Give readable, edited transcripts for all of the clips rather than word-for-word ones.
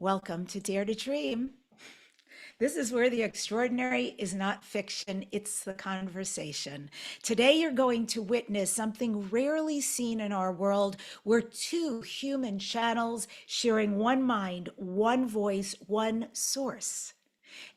Welcome to Dare to Dream. This is where the extraordinary is not fiction, it's the conversation. Today, you're going to witness something rarely seen in our world where two human channels sharing one mind, one voice, one source.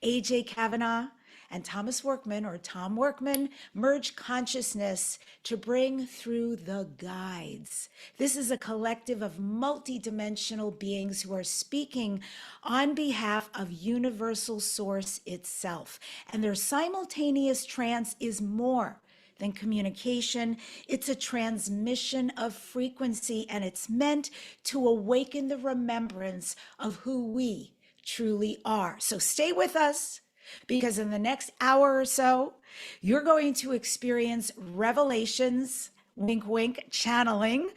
A.J. Cavanagh and Thomas Workman, or Tom Workman, merge consciousness to bring through the guides. This is a collective of multidimensional beings who are speaking on behalf of universal source itself. And their simultaneous trance is more than communication. It's a transmission of frequency, and it's meant to awaken the remembrance of who we truly are. So stay with us, because in the next hour or so, you're going to experience revelations, wink, wink, channeling,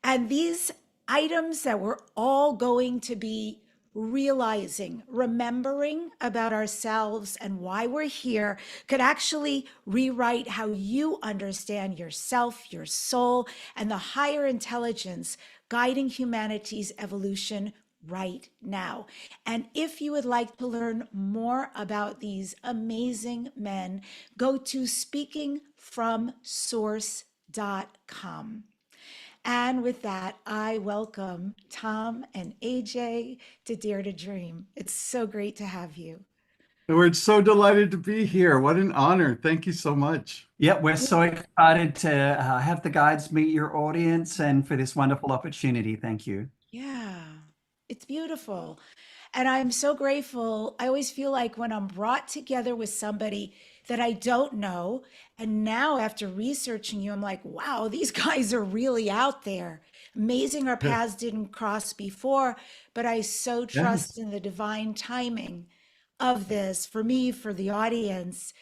and these items that we're all going to be realizing, remembering about ourselves and why we're here could actually rewrite how you understand yourself, your soul, and the higher intelligence guiding humanity's evolution right now. And if you would like to learn more about these amazing men, go to speakingfromsource.com. And with that, I welcome Tom and AJ to Dare to Dream. It's so great to have you. We're so delighted to be here. What an honor. Thank you so much. Yep, we're so excited to have the guides meet your audience and for this wonderful opportunity. Thank you. Yeah, it's beautiful. And I'm so grateful. I always feel like when I'm brought together with somebody that I don't know, and now after researching you, I'm like, wow, these guys are really out there. Amazing our paths didn't cross before, but I so trust Yes. in the divine timing of this for me, for the audience.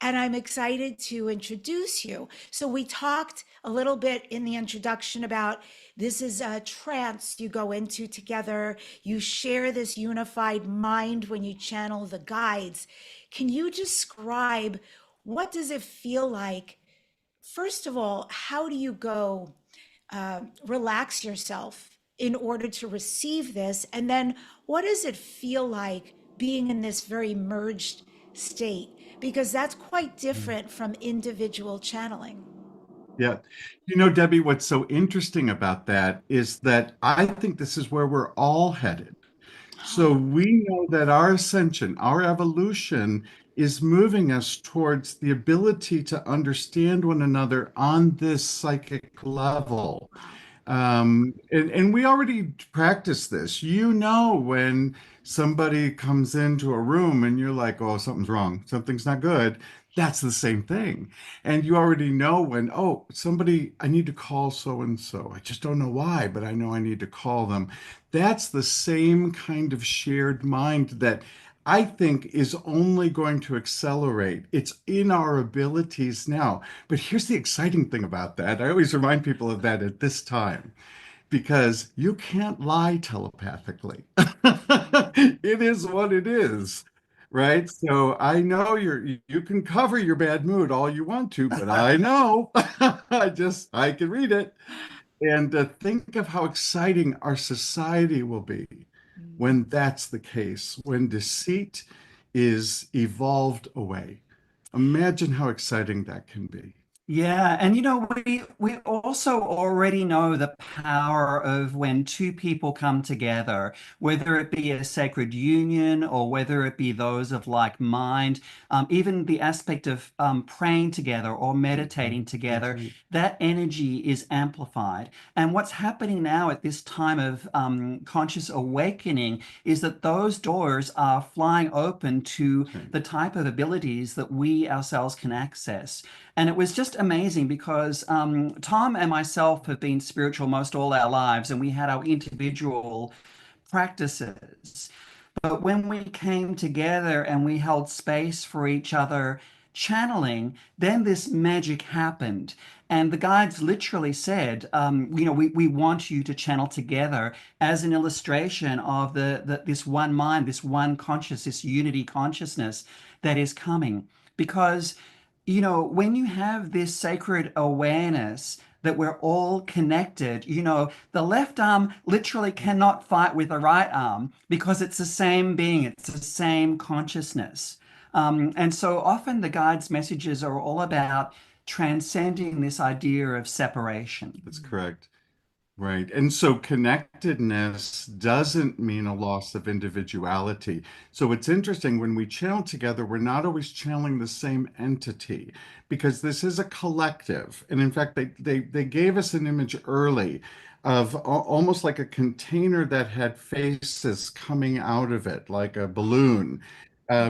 And I'm excited to introduce you. So, we talked a little bit in the introduction about this is a trance you go into together. You share this unified mind when you channel the guides. Can you describe what does it feel like? First of all, how do you go relax yourself in order to receive this? And then what does it feel like being in this very merged state? Because that's quite different from individual channeling. Yeah. Debbie, what's so interesting about that is that I think this is where we're all headed. So we know that our ascension, our evolution is moving us towards the ability to understand one another on this psychic level. And we already practice this. When somebody comes into a room and you're like, oh, something's wrong, something's not good, that's the same thing. And you already know when, oh, somebody, I need to call so and so. I just don't know why, but I know I need to call them. That's the same kind of shared mind that I think is only going to accelerate. It's in our abilities now. But here's the exciting thing about that. I always remind people of that at this time because you can't lie telepathically. It is what it is, right? So I know you can cover your bad mood all you want to, but I know I can read it. And think of how exciting our society will be when that's the case, when deceit is evolved away. Imagine how exciting that can be. Yeah, and we also already know the power of when two people come together, whether it be a sacred union or whether it be those of like mind, even the aspect of praying together or meditating That's together, right. that energy is amplified. And what's happening now at this time of conscious awakening is that those doors are flying open to That's right. the type of abilities that we ourselves can access. And it was just amazing because Tom and myself have been spiritual most all our lives, and we had our individual practices. But when we came together and we held space for each other channeling, then this magic happened. And the guides literally said, we want you to channel together as an illustration of this one mind, this one conscious, this unity consciousness that is coming. Because when you have this sacred awareness, that we're all connected. You know, the left arm literally cannot fight with the right arm because it's the same being, it's the same consciousness. And so often the guides' messages are all about transcending this idea of separation. That's correct. Right. And so connectedness doesn't mean a loss of individuality. So it's interesting when we channel together, we're not always channeling the same entity because this is a collective. And in fact, they gave us an image early of almost like a container that had faces coming out of it, like a balloon,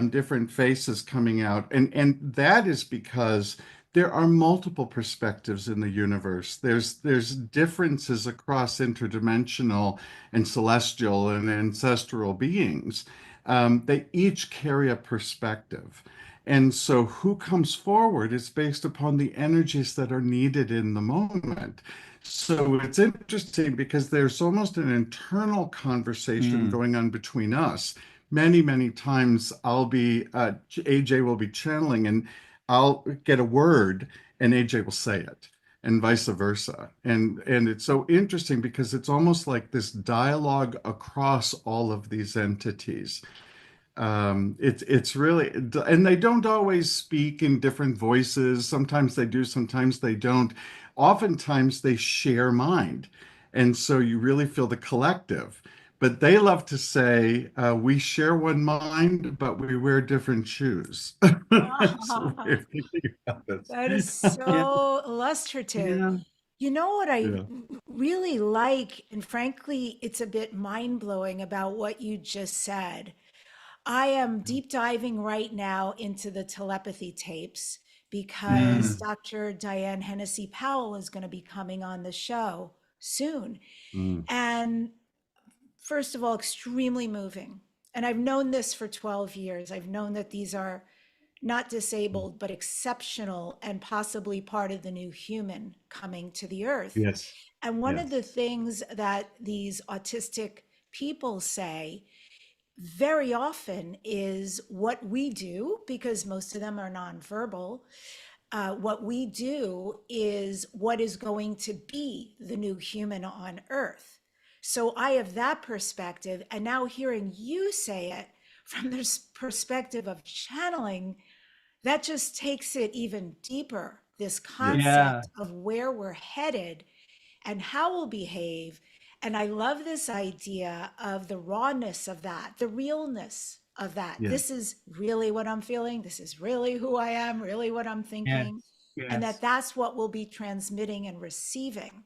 different faces coming out. And that is because there are multiple perspectives in the universe. There's differences across interdimensional and celestial and ancestral beings. They each carry a perspective. And so who comes forward is based upon the energies that are needed in the moment. So it's interesting because there's almost an internal conversation going on between us. Many times AJ will be channeling and I'll get a word and AJ will say it and vice versa. And it's so interesting because it's almost like this dialogue across all of these entities. It's really, and they don't always speak in different voices. Sometimes they do, sometimes they don't. Oftentimes they share mind. And so you really feel the collective. But they love to say, we share one mind, but we wear different shoes. That's the way of thinking about this. That is Yeah, so illustrative. yeah. You know what I Yeah. really like, and frankly, it's a bit mind blowing about what you just said. I am deep diving right now into the telepathy tapes because Mm, Dr. Diane Hennessy Powell is going to be coming on the show soon. Mm, And first of all, extremely moving. And I've known this for 12 years. I've known that these are not disabled, but exceptional and possibly part of the new human coming to the earth. yes. And one of Yes. the things that these autistic people say very often is what we do, because most of them are nonverbal. What we do is what is going to be the new human on earth. So I have that perspective. And now hearing you say it from this perspective of channeling, that just takes it even deeper. This Yes. yeah, concept of where we're headed and how we'll behave. And I love this idea of the rawness of that, the realness of that. Yes. This is really what I'm feeling. This is really who I am, really what I'm yes, thinking. And yes. that's what we'll be transmitting and receiving.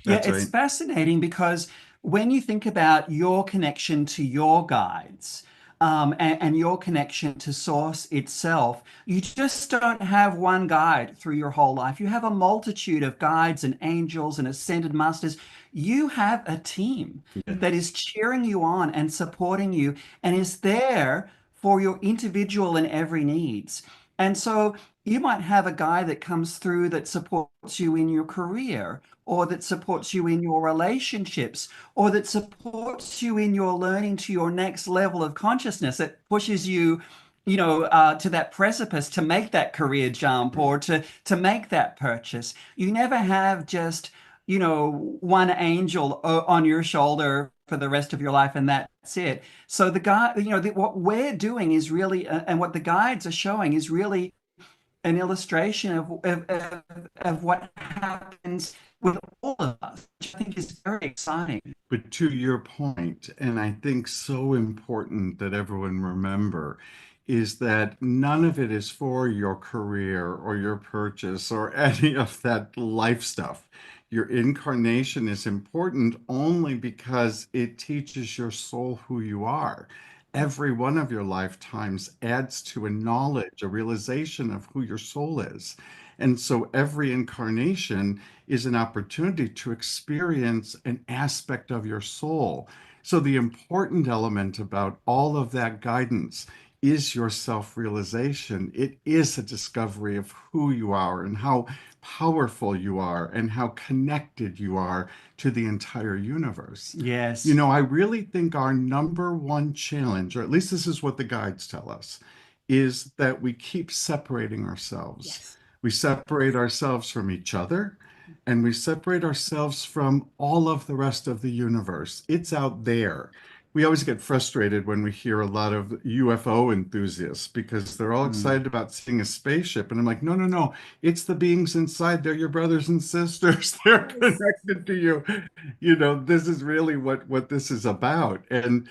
Yeah, That's it's right. fascinating because when you think about your connection to your guides, and your connection to Source itself, you just don't have one guide through your whole life. You have a multitude of guides and angels and ascended masters. You have a team that is cheering you on and supporting you and is there for your individual and every needs. And so you might have a guy that comes through that supports you in your career, or that supports you in your relationships, or that supports you in your learning to your next level of consciousness, that pushes you, to that precipice to make that career jump or to make that purchase. You never have just, one angel on your shoulder for the rest of your life and that's it. So the guy, what we're doing is really, and what the guides are showing is really an illustration of what happens with all of us, which I think is very exciting. But to your point, and I think so important that everyone remember, is that none of it is for your career or your purchase or any of that life stuff. Your incarnation is important only because it teaches your soul who you are. Every one of your lifetimes adds to a knowledge, a realization of who your soul is. And so every incarnation is an opportunity to experience an aspect of your soul. So the important element about all of that guidance is your self-realization. It is a discovery of who you are and how powerful you are and how connected you are to the entire universe. You Yes. know, I really think our number one challenge, or at least this is what the guides tell us, is that we keep separating ourselves. Yes. We separate ourselves from each other. and we separate ourselves from all of the rest of the universe. It's out there. We always get frustrated when we hear a lot of UFO enthusiasts because they're all Mm. excited about seeing a spaceship. And I'm like, no, no, no. It's the beings inside. They're your brothers and sisters. They're Yes. connected to you. This is really what this is about. And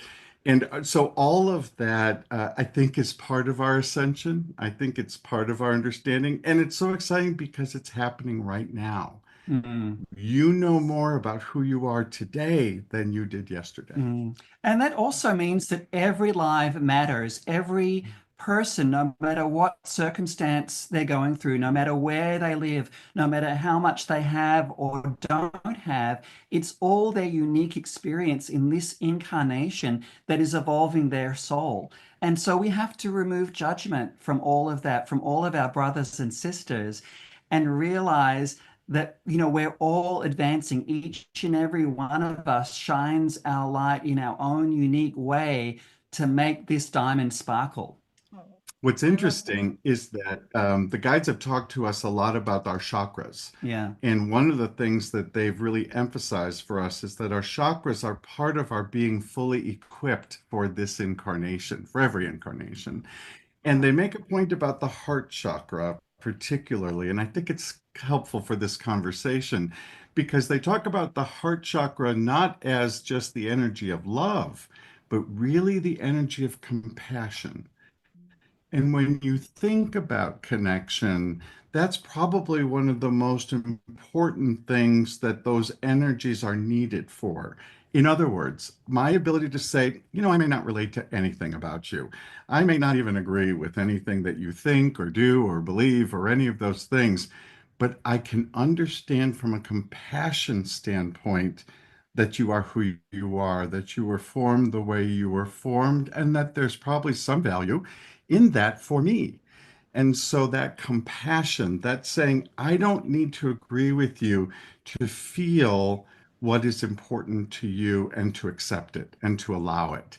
so all of that, I think, is part of our ascension. I think it's part of our understanding. And it's so exciting because it's happening right now. Mm. You know more about who you are today than you did yesterday. Mm. And that also means that every life matters. Every person, no matter what circumstance they're going through, no matter where they live, no matter how much they have or don't have, it's all their unique experience in this incarnation that is evolving their soul. And so we have to remove judgment from all of that, from all of our brothers and sisters, and realize that we're all advancing. Each and every one of us shines our light in our own unique way to make this diamond sparkle. Oh, What's I love that. interesting is that the guides have talked to us a lot about our chakras. Yeah. And one of the things that they've really emphasized for us is that our chakras are part of our being fully equipped for this incarnation, for every incarnation. And they make a point about the heart chakra particularly, and I think it's helpful for this conversation because they talk about the heart chakra not as just the energy of love, but really the energy of compassion. And when you think about connection, that's probably one of the most important things that those energies are needed for. In other words, my ability to say, I may not relate to anything about you. I may not even agree with anything that you think or do or believe or any of those things, but I can understand from a compassion standpoint that you are who you are, that you were formed the way you were formed, and that there's probably some value in that for me. And so that compassion, that saying, I don't need to agree with you to feel what is important to you and to accept it and to allow it.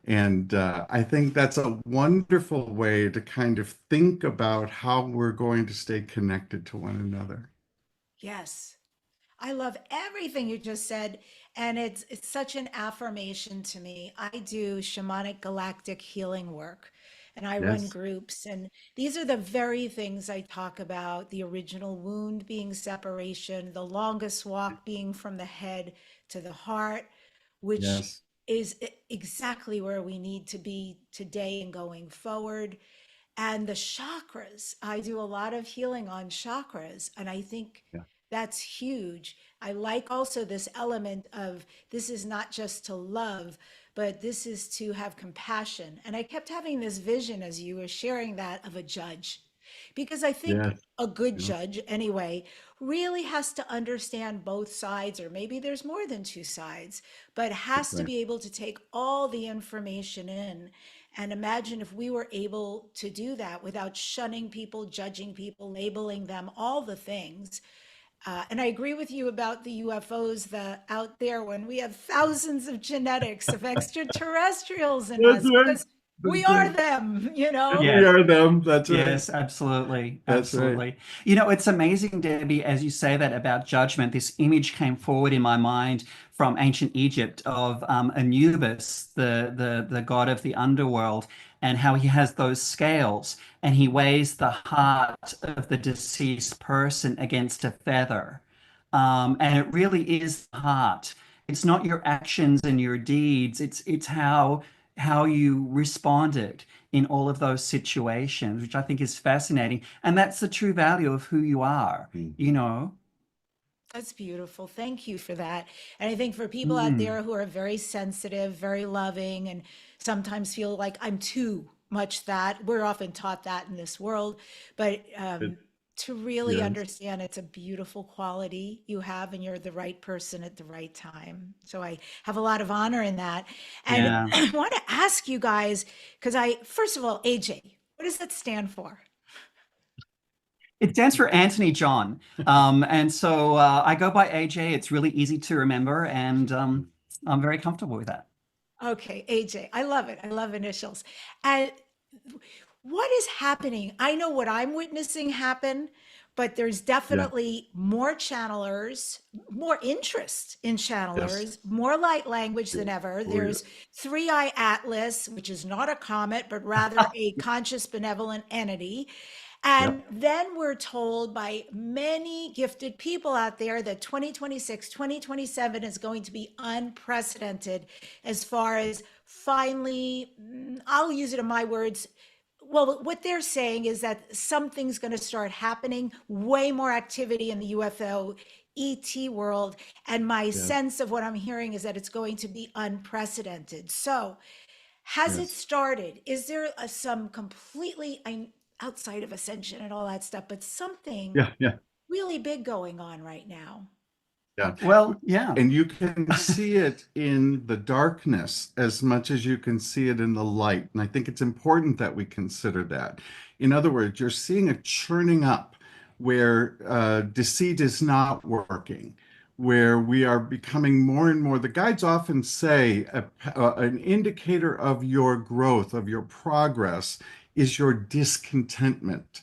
And I think that's a wonderful way to kind of think about how we're going to stay connected to one another. Yes. I love everything you just said, and it's such an affirmation to me. I do shamanic galactic healing work, and I run Yes. groups, and these are the very things I talk about, the original wound being separation, the longest walk being from the head to the heart, which Yes. is exactly where we need to be today and going forward. And the chakras, I do a lot of healing on chakras, and I think Yeah. that's huge. I like also this element of this is not just to love, but this is to have compassion. And I kept having this vision as you were sharing that of a judge, because I think Yes. a good Yeah. judge, anyway, really has to understand both sides, or maybe there's more than two sides, but That's has to right. be able to take all the information in. And imagine if we were able to do that without shunning people, judging people, labeling them, all the things. And I agree with you about the UFOs out there when we have thousands of genetics of extraterrestrials in That's us right. because we That's are right. them, you know? We Yes. are them. That's right. Yes, absolutely. That's right. Absolutely. It's amazing, Debbie, as you say that about judgment. This image came forward in my mind from ancient Egypt of Anubis, the god of the underworld, and how he has those scales and he weighs the heart of the deceased person against a feather. And it really is the heart. It's not your actions and your deeds. It's how you responded in all of those situations, which I think is fascinating. And that's the true value of who you are, you Mhm. know? That's beautiful. Thank you for that. And I think for people out Mm, there who are very sensitive, very loving, and sometimes feel like I'm too much that, we're often taught that in this world, but It- to really Yes. understand it's a beautiful quality you have and you're the right person at the right time. So I have a lot of honor in that. And yeah. I want to ask you guys, because first of all, AJ, what does that stand for? It stands for Anthony John. And so I go by AJ. It's really easy to remember, and I'm very comfortable with that. Okay, AJ. I love it. I love initials. And what is happening? I know what I'm witnessing happen but there's Yeah. definitely more channelers, more interest in Yes. channelers, more light language Yeah. than ever. Oh, yeah. There's Three Eye Atlas, which is not a comet, but rather a conscious benevolent entity. Yep. And then we're told by many gifted people out there that 2026, 2027 is going to be unprecedented as far as finally, I'll use it in my words. Well, what they're saying is that something's going to start happening, way more activity in the UFO ET world. And my Yeah. sense of what I'm hearing is that it's going to be unprecedented. So, has it Yes. started? Is there some completely outside of ascension and all that stuff, but something Yeah. Yeah. really big going on right now? Yeah. Well, yeah. And you can see it in the darkness as much as you can see it in the light. And I think it's important that we consider that. In other words, you're seeing a churning up where deceit is not working, where we are becoming more and more. The guides often say an indicator of your growth, of your progress, is your discontentment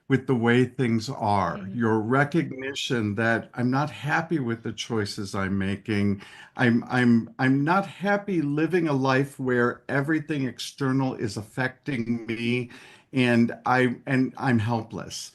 with the way things are, Mhm. your recognition that I'm not happy with the choices I'm making. I'm not happy living a life where everything external is affecting me and I'm helpless,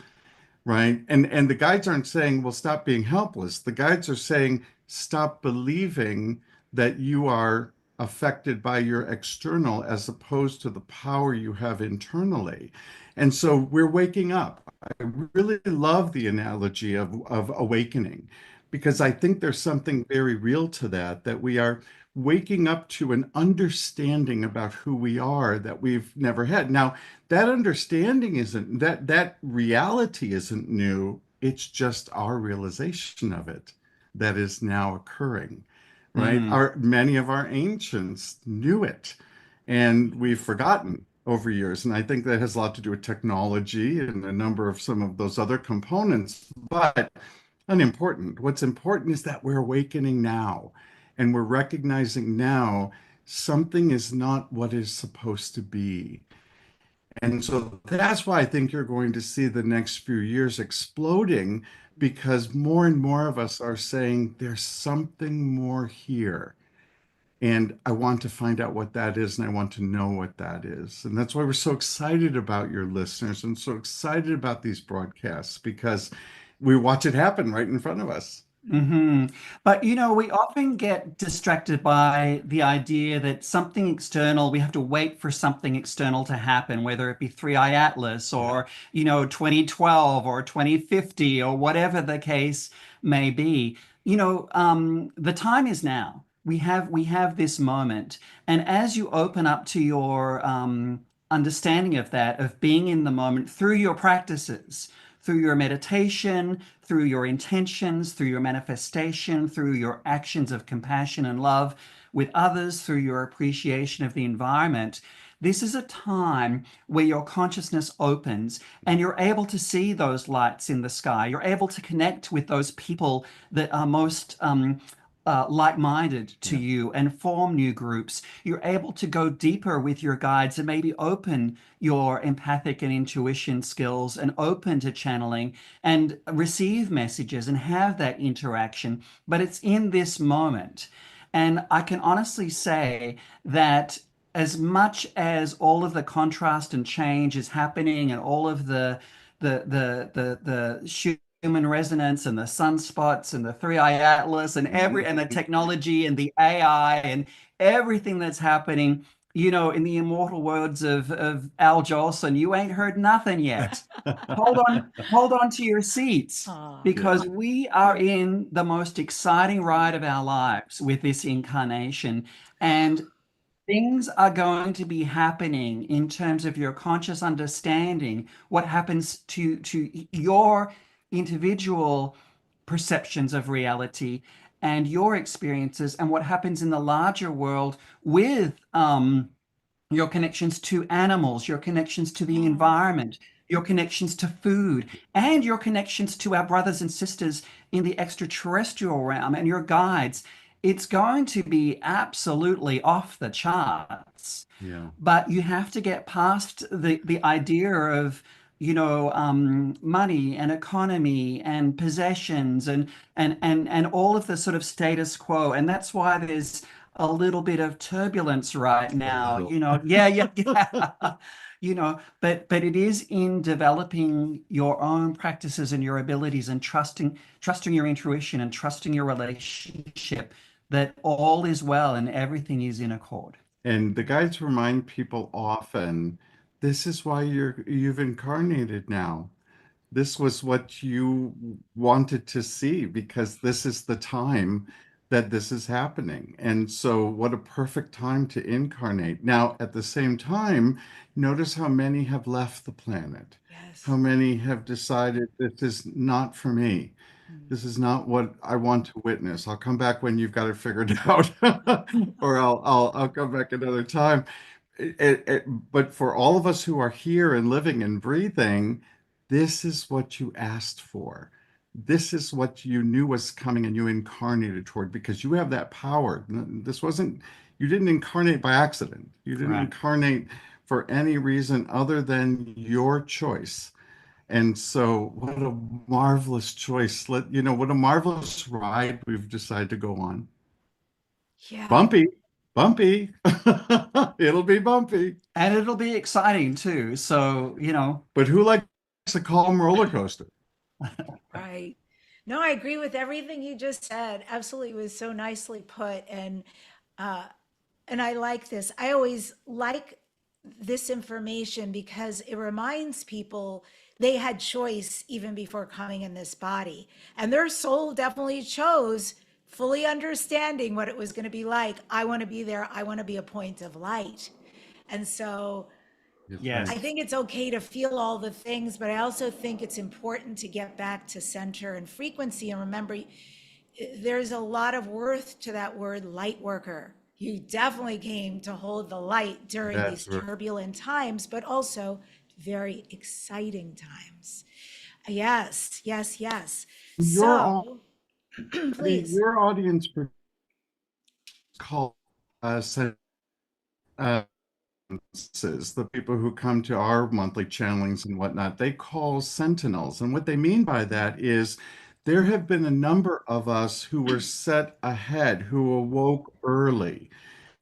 right? And the guides aren't saying, well, stop being helpless. The guides are saying, stop believing that you are affected by your external as opposed to the power you have internally. And so we're waking up. I really love the analogy of awakening because I think there's something very real to that, that we are waking up to an understanding about who we are that we've never had. Now, that understanding isn't that reality isn't new. It's just our realization of it that is now occurring, right? Mm. Our many of our ancients knew it, and we've forgotten over years. And I think that has a lot to do with technology and a number of some of those other components, but unimportant. What's important is that we're awakening now, and we're recognizing now something is not what is supposed to be. And so that's why I think you're going to see the next few years exploding because more and more of us are saying there's something more here. And I want to find out what that is, and I want to know what that is. And that's why we're so excited about your listeners and so excited about these broadcasts because we watch it happen right in front of us. Hmm. But we often get distracted by the idea that something external, we have to wait for something external to happen, whether it be Three Eye Atlas or, 2012 or 2050 or whatever the case may be. The time is now. We have this moment. And as you open up to your understanding of that, of being in the moment through your practices, through your meditation, through your intentions, through your manifestation, through your actions of compassion and love with others, through your appreciation of the environment. This is a time where your consciousness opens and you're able to see those lights in the sky. You're able to connect with those people that are most like-minded to Yeah. you and form new groups. You're able to go deeper with your guides and maybe open your empathic and intuition skills and open to channeling and receive messages and have that interaction. But it's in this moment. And I can honestly say that as much as all of the contrast and change is happening and all of the human resonance and the sunspots and the Three-Eye Atlas and the technology and the AI and everything that's happening, in the immortal words of Al Jolson, you ain't heard nothing yet. Hold on to your seats Ah, Yeah. because we are in the most exciting ride of our lives with this incarnation. And things are going to be happening in terms of your conscious understanding, what happens to your individual perceptions of reality and your experiences, and what happens in the larger world with your connections to animals, your connections to the oh, environment, your connections to food, and your connections to our brothers and sisters in the extraterrestrial realm and your guides. It's going to be absolutely off the charts. Yeah. But you have to get past the idea of money and economy and possessions and all of the sort of status quo. And that's why there's a little bit of turbulence right A now. little. Yeah. But it is in developing your own practices and your abilities and trusting your intuition and trusting your relationship that all is well and everything is in accord. And the guides remind people often, this is why you've incarnated now. This was what you wanted to see because this is the time that this is happening. And so, what a perfect time to incarnate. Now, at the same time, notice how many have left the planet, how Yes. many have decided this is not for me. Mm. This is not what I want to witness. I'll come back when you've got it figured out, or I'll come back another time. But for all of us who are here and living and breathing, this is what you asked for. This is what you knew was coming and you incarnated toward because you have that power. This wasn't, you didn't incarnate by accident. You didn't Right. incarnate for any reason other than your choice. And so, what a marvelous choice. What a marvelous ride we've decided to go on. Yeah. Bumpy, bumpy. It'll be bumpy. And it'll be exciting too. So, But who likes a calm roller coaster? Right. No, I agree with everything you just said. Absolutely. It was so nicely put. Uh, and I like this. I always like this information because it reminds people they had choice even before coming in this body. And their soul definitely chose, fully understanding what it was going to be like. I want to be there. I want to be a point of light. And so That's right. I yes. think it's okay to feel all the things, but I also think it's important to get back to center and frequency. And remember, there's a lot of worth to that word light worker. You definitely came to hold the light during these That's right. turbulent times, but also very exciting times. Yes, yes, yes. Your So, please. your audience call uh, the people who come to our monthly channelings and whatnot, they call sentinels. And what they mean by that is there have been a number of us who were set ahead, who awoke early,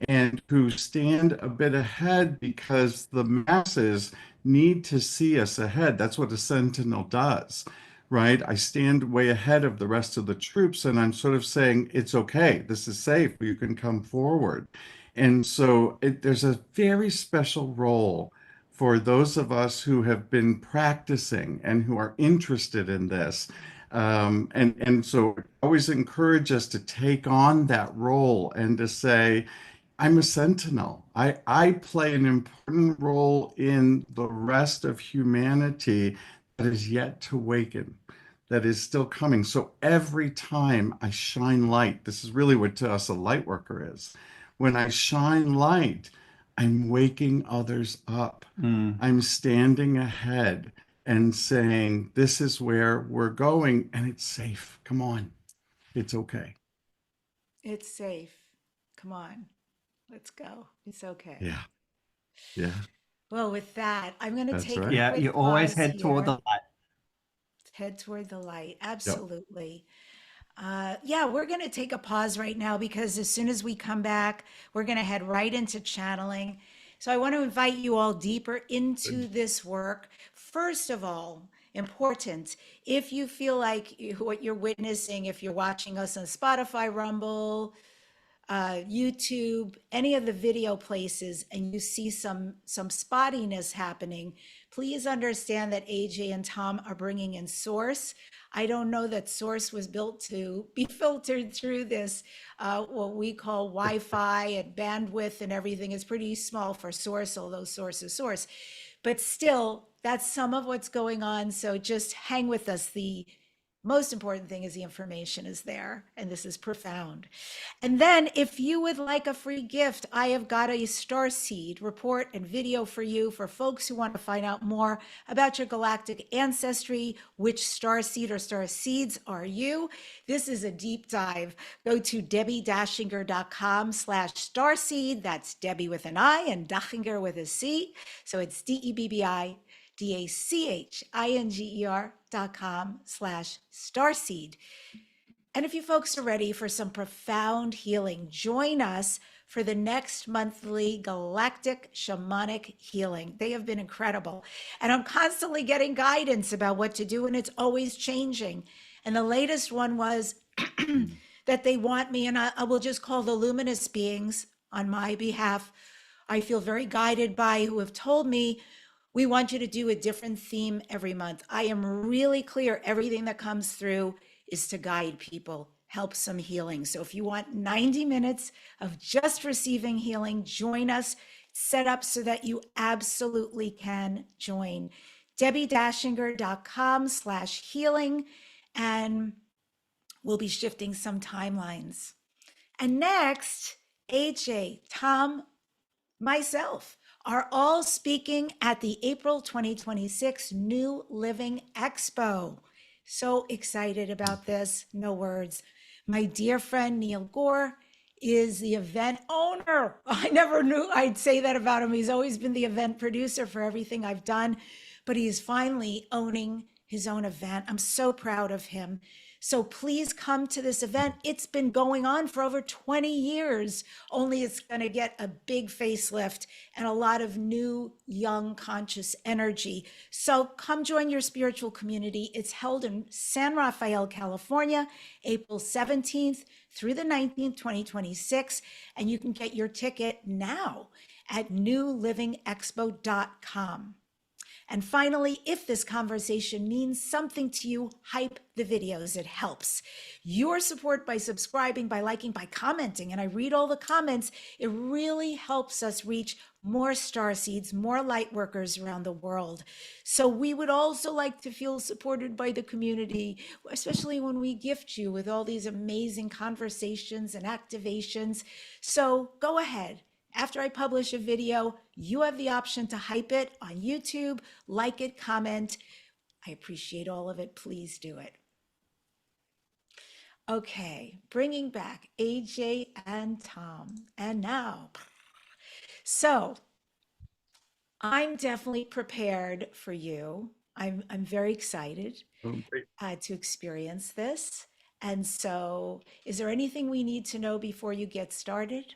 and who stand a bit ahead because the masses need to see us ahead. That's what a sentinel does, right? I stand way ahead of the rest of the troops and I'm sort of saying, it's okay, this is safe, you can come forward. And so there's a very special role for those of us who have been practicing and who are interested in this. And so I always encourage us to take on that role and to say, I'm a sentinel. I play an important role in the rest of humanity that is yet to waken, that is still coming. So every time I shine light, this is really what to us a light worker is. When I shine light, I'm waking others up. Mm. I'm standing ahead and saying, this is where we're going and it's safe. Come on. It's okay. It's safe. Come on, let's go. It's okay. Yeah. Yeah. Well, with that, I'm going to That's take a right. Yeah, you quick always pause head toward the here. light. Head toward the light. Yep. Absolutely. Yeah, we're going to take a pause right now because as soon as we come back, we're going to head right into channeling. So I want to invite you all deeper into this work. First of all, important, if you feel like what you're witnessing, if you're watching us on Spotify, Rumble, YouTube, any of the video places, and you see some spottiness happening, please understand that AJ and Tom are bringing in source. I don't know that source was built to be filtered through this, what we call Wi-Fi and bandwidth and everything is pretty small for source, although source is source. But still, that's some of what's going on. So just hang with us. The most important thing is the information is there, and this is profound. And then if you would like a free gift, I have got a Starseed report and video for you for folks who want to find out more about your galactic ancestry, which starseed or starseeds are you. This is a deep dive. Go to debbie-dashinger.com/starseed. That's Debbie with an I and Dachinger with a C. So it's Debbi DACHINGER.com/starseed. And if you folks are ready for some profound healing, join us for the next monthly Galactic Shamanic Healing. They have been incredible. And I'm constantly getting guidance about what to do, and it's always changing. And the latest one was that they want me, and I will just call the luminous beings on my behalf. I feel very guided by who have told me we want you to do a different theme every month. I am really clear everything that comes through is to guide people, help some healing. So if you want 90 minutes of just receiving healing, join us. It's set up so that you absolutely can join. Debbi-Dashinger.com/healing, and we'll be shifting some timelines. And next, AJ, Tom, myself are all speaking at the April 2026 New Living Expo. So excited about this, no words. My dear friend Neil Gore is the event owner. I never knew I'd say that about him. He's always been the event producer for everything I've done, but he's finally owning his own event. I'm so proud of him. So please come to this event. It's been going on for over 20 years, only it's going to get a big facelift and a lot of new, young, conscious energy. So come join your spiritual community. It's held in San Rafael, California, April 17th through the 19th, 2026. And you can get your ticket now at newlivingexpo.com. And finally, if this conversation means something to you, hype the videos. It helps. Your support by subscribing, by liking, by commenting, and I read all the comments, it really helps us reach more starseeds, more light workers around the world. So we would also like to feel supported by the community, especially when we gift you with all these amazing conversations and activations. So go ahead. After I publish a video, you have the option to hype it on YouTube, like it, comment. I appreciate all of it. Please do it. Okay, bringing back AJ and Tom. And now, so I'm definitely prepared for you. I'm very excited to experience this. And so, is there anything we need to know before you get started?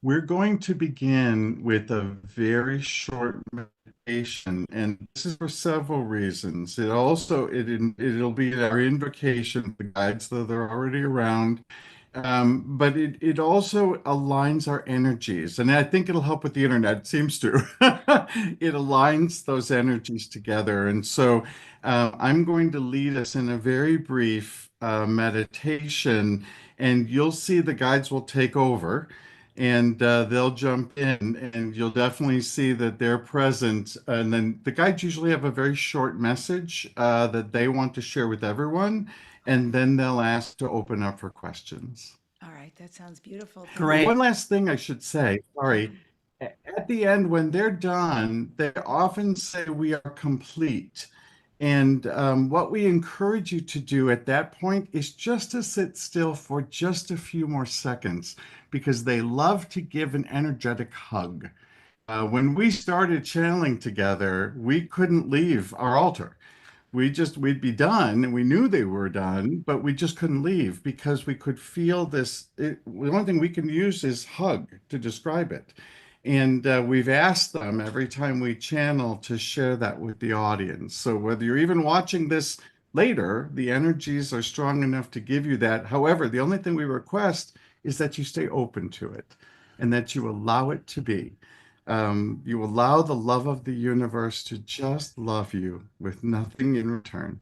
We're going to begin with a very short meditation, and this is for several reasons. It'll be our invocation, the guides that are already around, but it also aligns our energies, and I think it'll help with the internet. It seems to. It aligns those energies together, and so I'm going to lead us in a very brief meditation, and you'll see the guides will take over and they'll jump in, and you'll definitely see that they're present. And then the guides usually have a very short message that they want to share with everyone, and then they'll ask to open up for questions. All right, that sounds beautiful. Great. One last thing I should say, sorry. At the end, when they're done, they often say we are complete. And what we encourage you to do at that point is just to sit still for just a few more seconds, because they love to give an energetic hug. When we started channeling together, we couldn't leave our altar. We'd be done, and we knew they were done, but we just couldn't leave because we could feel this. The only thing we can use is hug to describe it. And we've asked them every time we channel to share that with the audience. So whether you're even watching this later, the energies are strong enough to give you that. However, the only thing we request is that you stay open to it and that you allow it to be. You allow the love of the universe to just love you with nothing in return.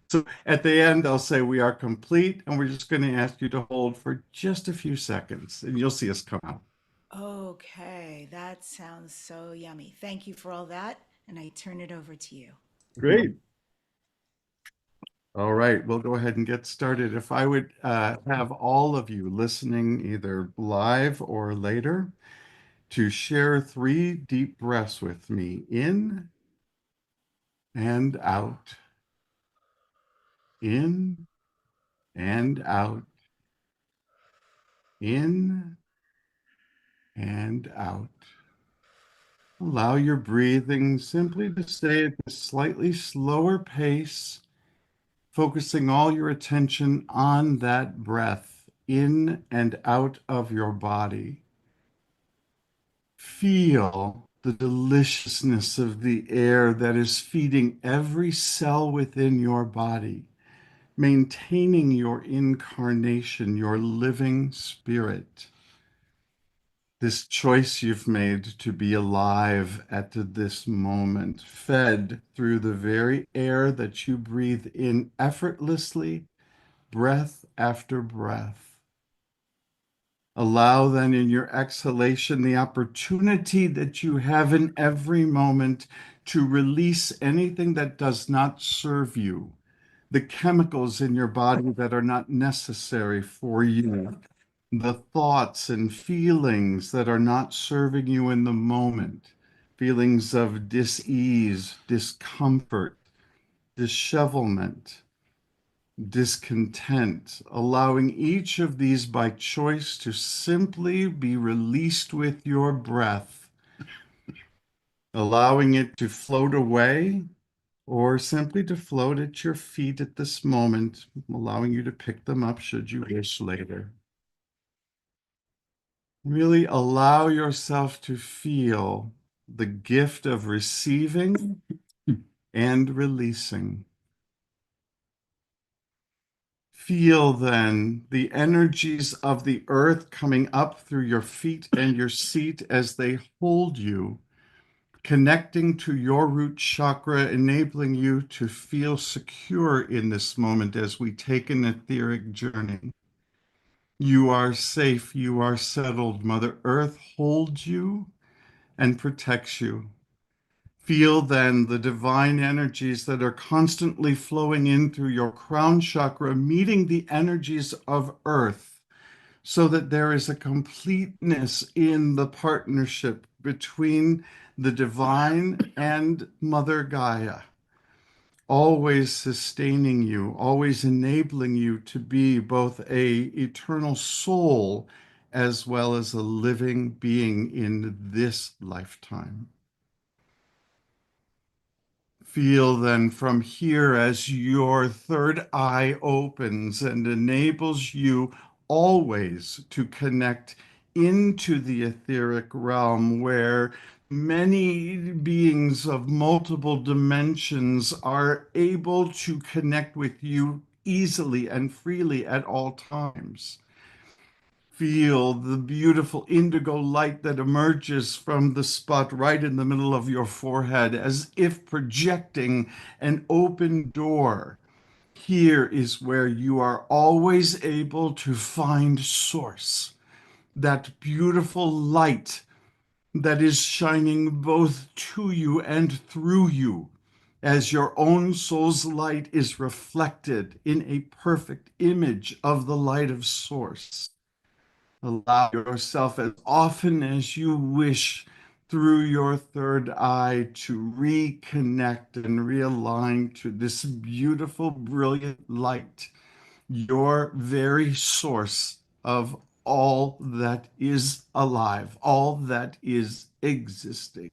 So at the end, I'll say we are complete, and we're just going to ask you to hold for just a few seconds, and you'll see us come out. Okay, that sounds so yummy. Thank you for all that. And I turn it over to you. Great. All right, we'll go ahead and get started. If I would have all of you listening either live or later to share 3 deep breaths with me, in and out, in and out, in and out. Allow your breathing simply to stay at a slightly slower pace, focusing all your attention on that breath in and out of your body. Feel the deliciousness of the air that is feeding every cell within your body, maintaining your incarnation, your living spirit. This choice you've made to be alive at this moment, fed through the very air that you breathe in effortlessly, breath after breath. Allow then in your exhalation the opportunity that you have in every moment to release anything that does not serve you, the chemicals in your body that are not necessary for you, the thoughts and feelings that are not serving you in the moment, feelings of dis-ease, discomfort, dishevelment, discontent, allowing each of these by choice to simply be released with your breath, allowing it to float away or simply to float at your feet at this moment, allowing you to pick them up should you wish later. Really allow yourself to feel the gift of receiving and releasing. Feel then the energies of the earth coming up through your feet and your seat as they hold you, connecting to your root chakra, enabling you to feel secure in this moment as we take an etheric journey. You are safe, you are settled. Mother Earth holds you and protects you. Feel then the divine energies that are constantly flowing in through your crown chakra, meeting the energies of Earth, so that there is a completeness in the partnership between the divine and Mother Gaia, always sustaining you, always enabling you to be both a eternal soul as well as a living being in this lifetime. Feel then from here as your third eye opens and enables you always to connect into the etheric realm where many beings of multiple dimensions are able to connect with you easily and freely at all times. Feel the beautiful indigo light that emerges from the spot right in the middle of your forehead, as if projecting an open door. Here is where you are always able to find source, that beautiful light that is shining both to you and through you, as your own soul's light is reflected in a perfect image of the light of source. Allow yourself as often as you wish through your third eye to reconnect and realign to this beautiful, brilliant light, your very source of all that is alive, all that is existing.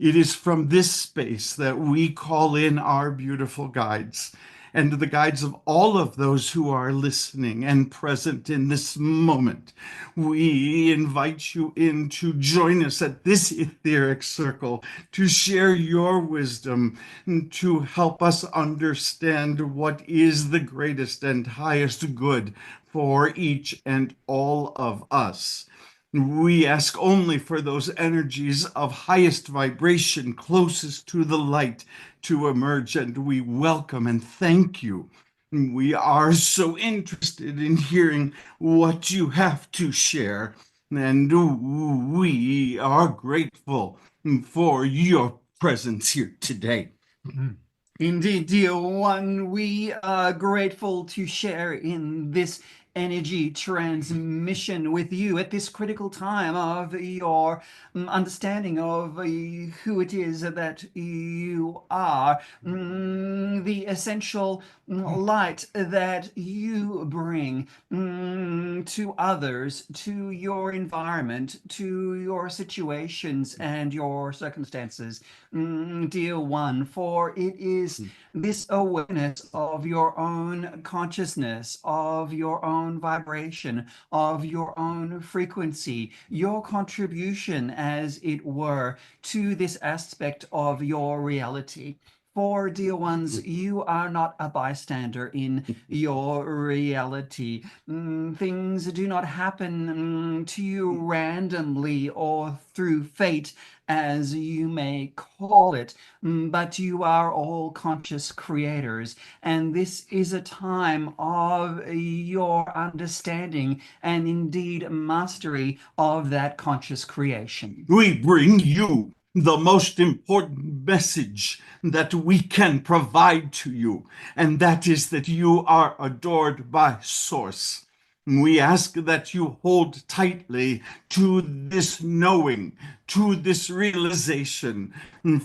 It is from this space that we call in our beautiful guides and the guides of all of those who are listening and present in this moment. We invite you in to join us at this etheric circle to share your wisdom, to help us understand what is the greatest and highest good for each and all of us. We ask only for those energies of highest vibration closest to the light to emerge, and we welcome and thank you. We are so interested in hearing what you have to share, and we are grateful for your presence here today. Indeed, dear one, we are grateful to share in this energy transmission with you at this critical time of your understanding of who it is that you are, the essential light that you bring to others, to your environment, to your situations and your circumstances, dear one, for it is this awareness of your own consciousness, of your own vibration, of your own frequency, your contribution, as it were, to this aspect of your reality. For, dear ones, you are not a bystander in your reality. Things do not happen to you randomly or through fate, as you may call it, but you are all conscious creators. And this is a time of your understanding and indeed mastery of that conscious creation. We bring you the most important message that we can provide to you, and that is that you are adored by Source. We ask that you hold tightly to this knowing, to this realization,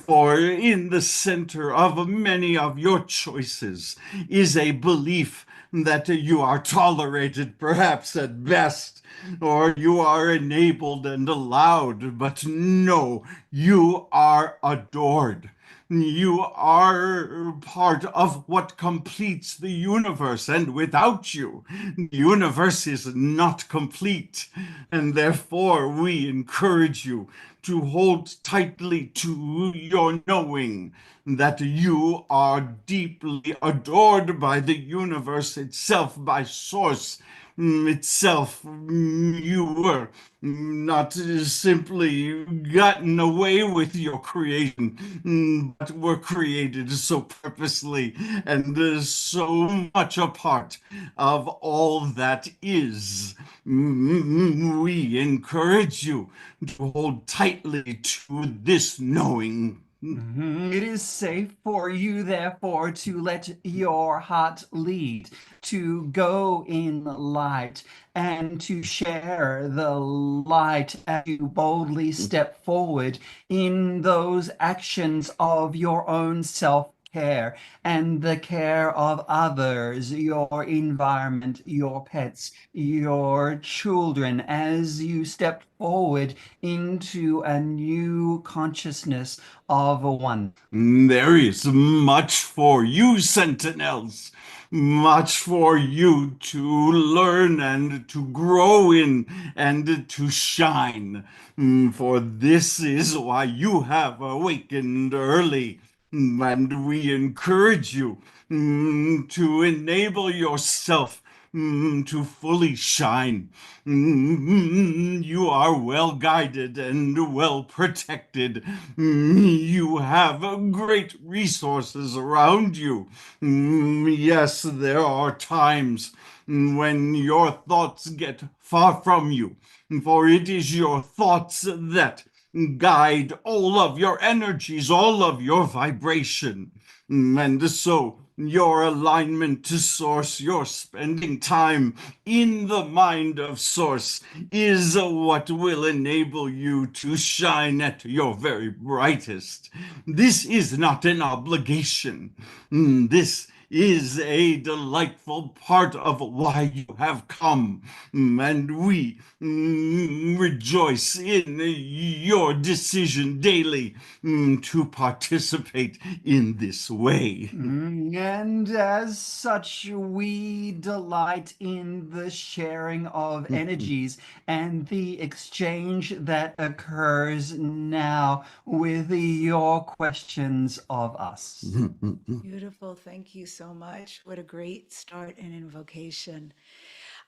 for in the center of many of your choices is a belief that you are tolerated, perhaps at best, or you are enabled and allowed, but no, you are adored. You are part of what completes the universe, and without you, the universe is not complete. And therefore, we encourage you to hold tightly to your knowing that you are deeply adored by the universe itself, by Source itself. You were not simply gotten away with your creation, but were created so purposely and so much a part of all that is. We encourage you to hold tightly to this knowing. It is safe for you, therefore, to let your heart lead, to go in light, and to share the light as you boldly step forward in those actions of your own self-care and the care of others, your environment, your pets, your children, as you step forward into a new consciousness of one. There is much for you, Sentinels. Much for you to learn and to grow in and to shine. For this is why you have awakened early. And we encourage you to enable yourself to fully shine. You are well guided and well protected. You have great resources around you. Yes, there are times when your thoughts get far from you, for it is your thoughts that guide all of your energies, all of your vibration. And so your alignment to Source, your spending time in the mind of Source is what will enable you to shine at your very brightest. This is not an obligation. This is a delightful part of why you have come, and we rejoice in your decision daily to participate in this way. And as such, we delight in the sharing of energies and the exchange that occurs now with your questions of us. Beautiful. Thank you so much. What a great start and invocation.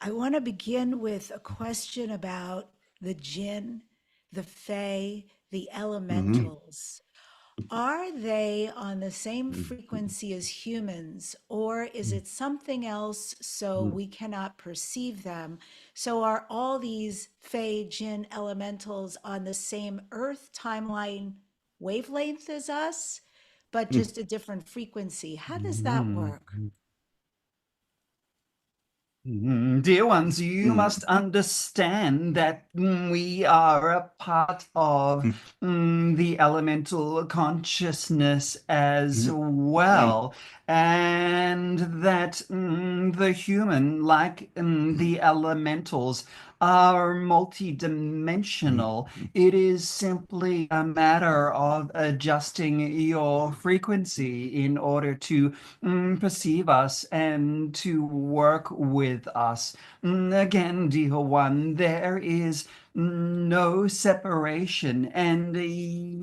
I want to begin with a question about the Jinn, the Fae, the elementals. Are they on the same frequency as humans, or is it something else so we cannot perceive them? So are all these Fae, Jinn, elementals on the same Earth timeline wavelength as us, but just a different frequency? How does that work? Dear ones, you must understand that we are a part of the elemental consciousness as well, and that the human, like the elementals, are multidimensional. It is simply a matter of adjusting your frequency in order to perceive us and to work with us. Again, dear one, there is no separation, and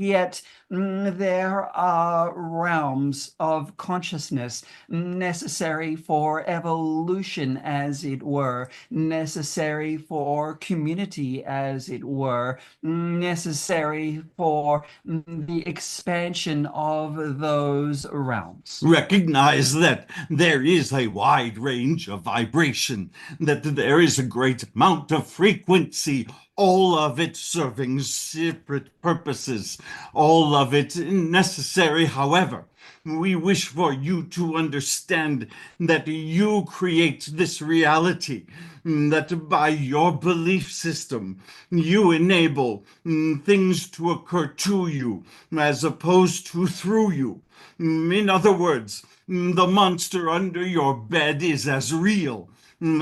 yet there are realms of consciousness necessary for evolution, as it were, necessary for community, as it were, necessary for the expansion of those realms. Recognize that there is a wide range of vibration, that there is a great amount of frequency, all of it serving separate purposes, all of it necessary. However, we wish for you to understand that you create this reality, that by your belief system, you enable things to occur to you as opposed to through you. In other words, the monster under your bed is as real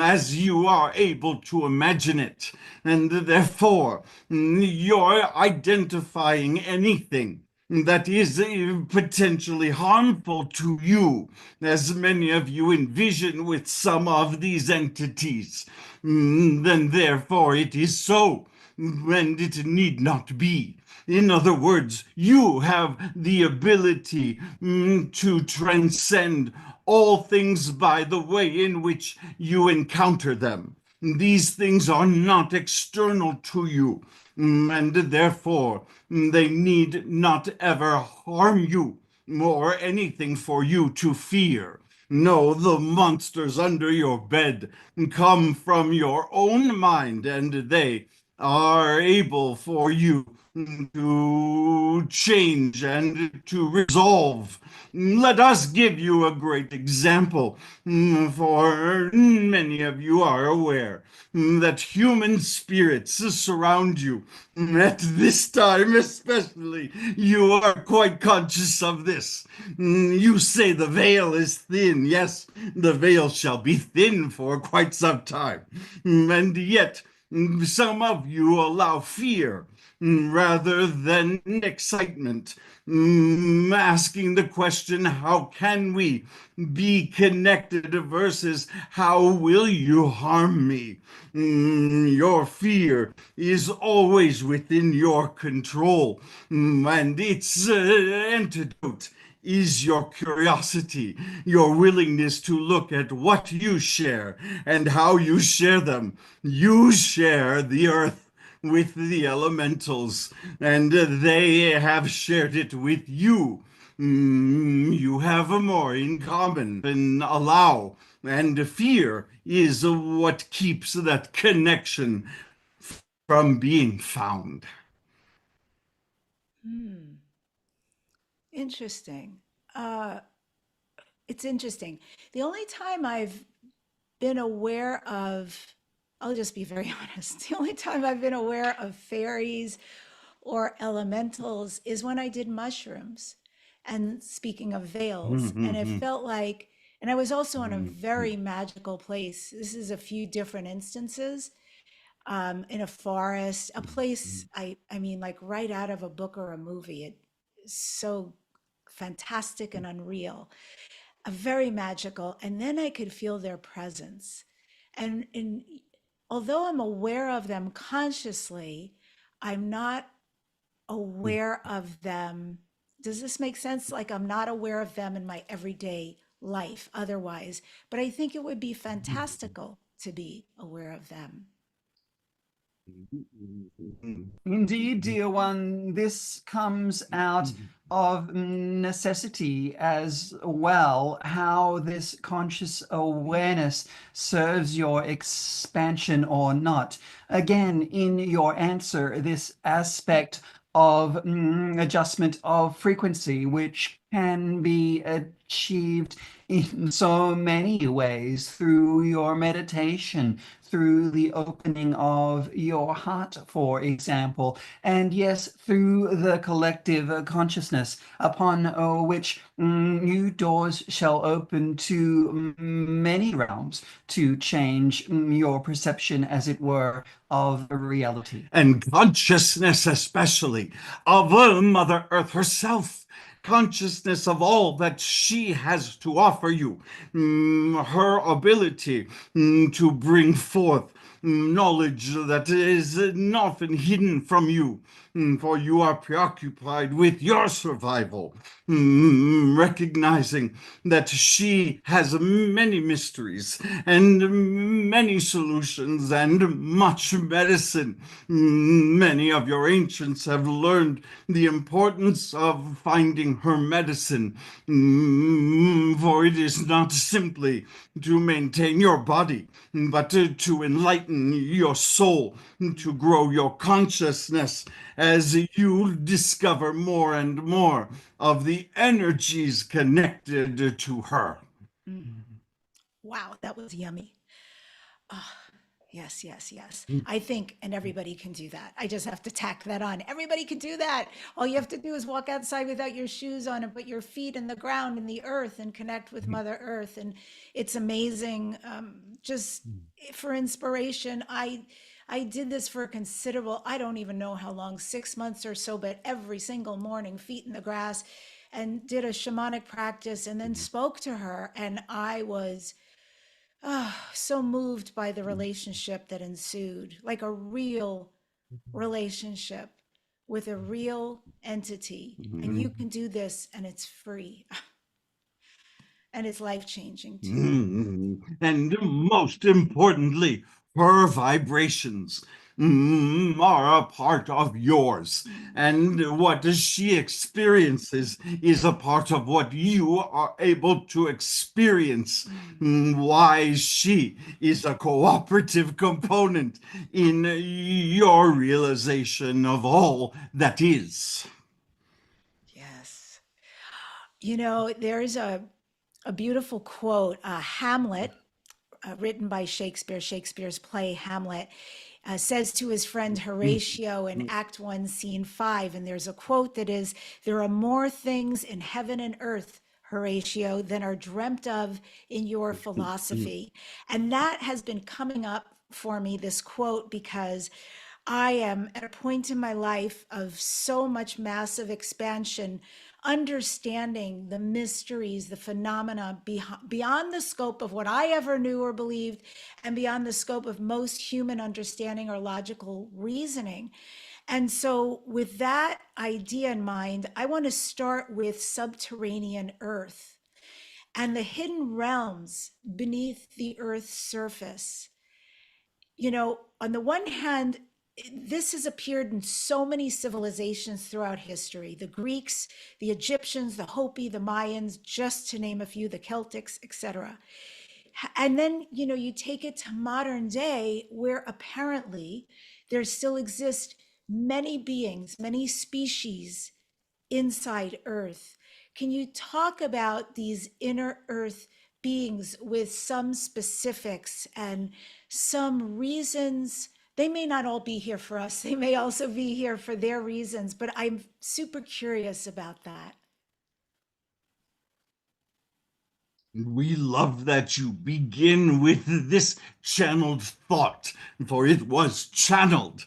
as you are able to imagine it, and therefore you're identifying anything that is potentially harmful to you, as many of you envision with some of these entities. Then therefore it is so, and it need not be. In other words, you have the ability to transcend all things by the way in which you encounter them. These things are not external to you, and therefore they need not ever harm you, or anything for you to fear. No, the monsters under your bed come from your own mind, and they are able for you to change and to resolve. Let us give you a great example, for many of you are aware that human spirits surround you. At this time especially, you are quite conscious of this. You say the veil is thin. Yes, the veil shall be thin for quite some time. And yet, some of you allow fear rather than excitement, asking the question, how can we be connected versus how will you harm me? Your fear is always within your control, and its antidote is your curiosity, your willingness to look at what you share and how you share them. You share the earth with the elementals, and they have shared it with you. You have more in common than allow, and fear is what keeps that connection from being found. Interesting. Uh, it's interesting. The only time I've been aware of, I'll just be very honest, the only time I've been aware of fairies or elementals is when I did mushrooms. And speaking of veils, and it felt like, and I was also in a very magical place. This is a few different instances, in a forest, a place, I mean, like right out of a book or a movie. It is so fantastic and unreal, very magical. And then I could feel their presence. And although I'm aware of them consciously, I'm not aware of them. Does this make sense? Like I'm not aware of them in my everyday life otherwise, but I think it would be fantastical to be aware of them. Indeed, dear one, this comes out of necessity as well, how this conscious awareness serves your expansion or not. Again, in your answer, this aspect of adjustment of frequency, which can be achieved in so many ways, through your meditation, through the opening of your heart, for example, and yes, through the collective consciousness upon which new doors shall open to many realms to change your perception, as it were, of reality. And consciousness, especially of Mother Earth herself. Consciousness of all that she has to offer you, her ability to bring forth knowledge that is often hidden from you, for you are preoccupied with your survival, recognizing that she has many mysteries and many solutions and much medicine. Many of your ancients have learned the importance of finding her medicine, for it is not simply to maintain your body, but to enlighten your soul, to grow your consciousness as you discover more and more of the energies connected to her. Wow, that was yummy. Ah, yes, yes, yes. I think, and everybody can do that. I just have to tack that on. Everybody can do that. All you have to do is walk outside without your shoes on and put your feet in the ground, in the earth, and connect with Mother Earth. And it's amazing. Just for inspiration, I did this for a considerable, I don't even know how long, 6 months or so, but every single morning, feet in the grass, and did a shamanic practice, and then spoke to her. And I was so moved by the relationship that ensued, like a real relationship with a real entity. And you can do this, and it's free. And it's life changing too. And most importantly, her vibrations are a part of yours. And what she experiences is a part of what you are able to experience. Why she is a cooperative component in your realization of all that is. Yes. You know, there's a beautiful quote, Hamlet, written by Shakespeare, Shakespeare's play Hamlet, says to his friend Horatio in Act 1, Scene 5, and there's a quote that is, "There are more things in heaven and earth, Horatio, than are dreamt of in your philosophy." And that has been coming up for me, this quote, because I am at a point in my life of so much massive expansion, understanding the mysteries, the phenomena beyond the scope of what I ever knew or believed, and beyond the scope of most human understanding or logical reasoning. And so, with that idea in mind, I want to start with Subterranean Earth and the hidden realms beneath the Earth's surface. You know, on the one hand, this has appeared in so many civilizations throughout history: the Greeks, the Egyptians, the Hopi, the Mayans, just to name a few, the Celtics, etc. And then, you know, you take it to modern day, where apparently there still exist many beings, many species inside Earth. Can you talk about these inner Earth beings with some specifics and some reasons? They may not all be here for us. They may also be here for their reasons, but I'm super curious about that. We love that you begin with this channeled thought, for it was channeled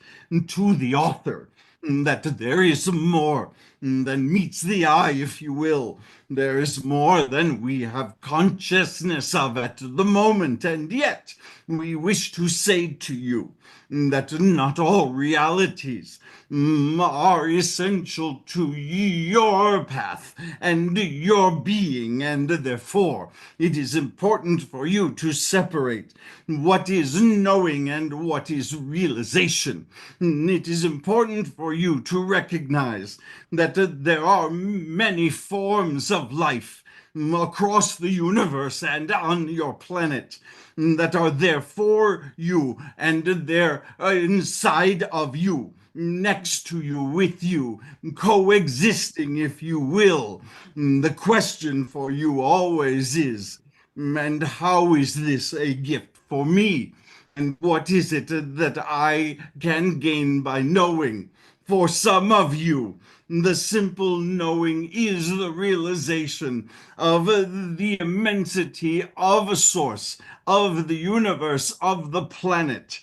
to the author, that there is more than meets the eye, if you will. There is more than we have consciousness of at the moment, and yet we wish to say to you that not all realities are essential to your path and your being, and therefore it is important for you to separate what is knowing and what is realization. It is important for you to recognize that there are many forms of life across the universe and on your planet that are there for you, and they're inside of you. next to you, with you, coexisting, if you will. The question for you always is, and how is this a gift for me? And what is it that I can gain by knowing? For some of you, the simple knowing is the realization of the immensity of a source, of the universe, of the planet,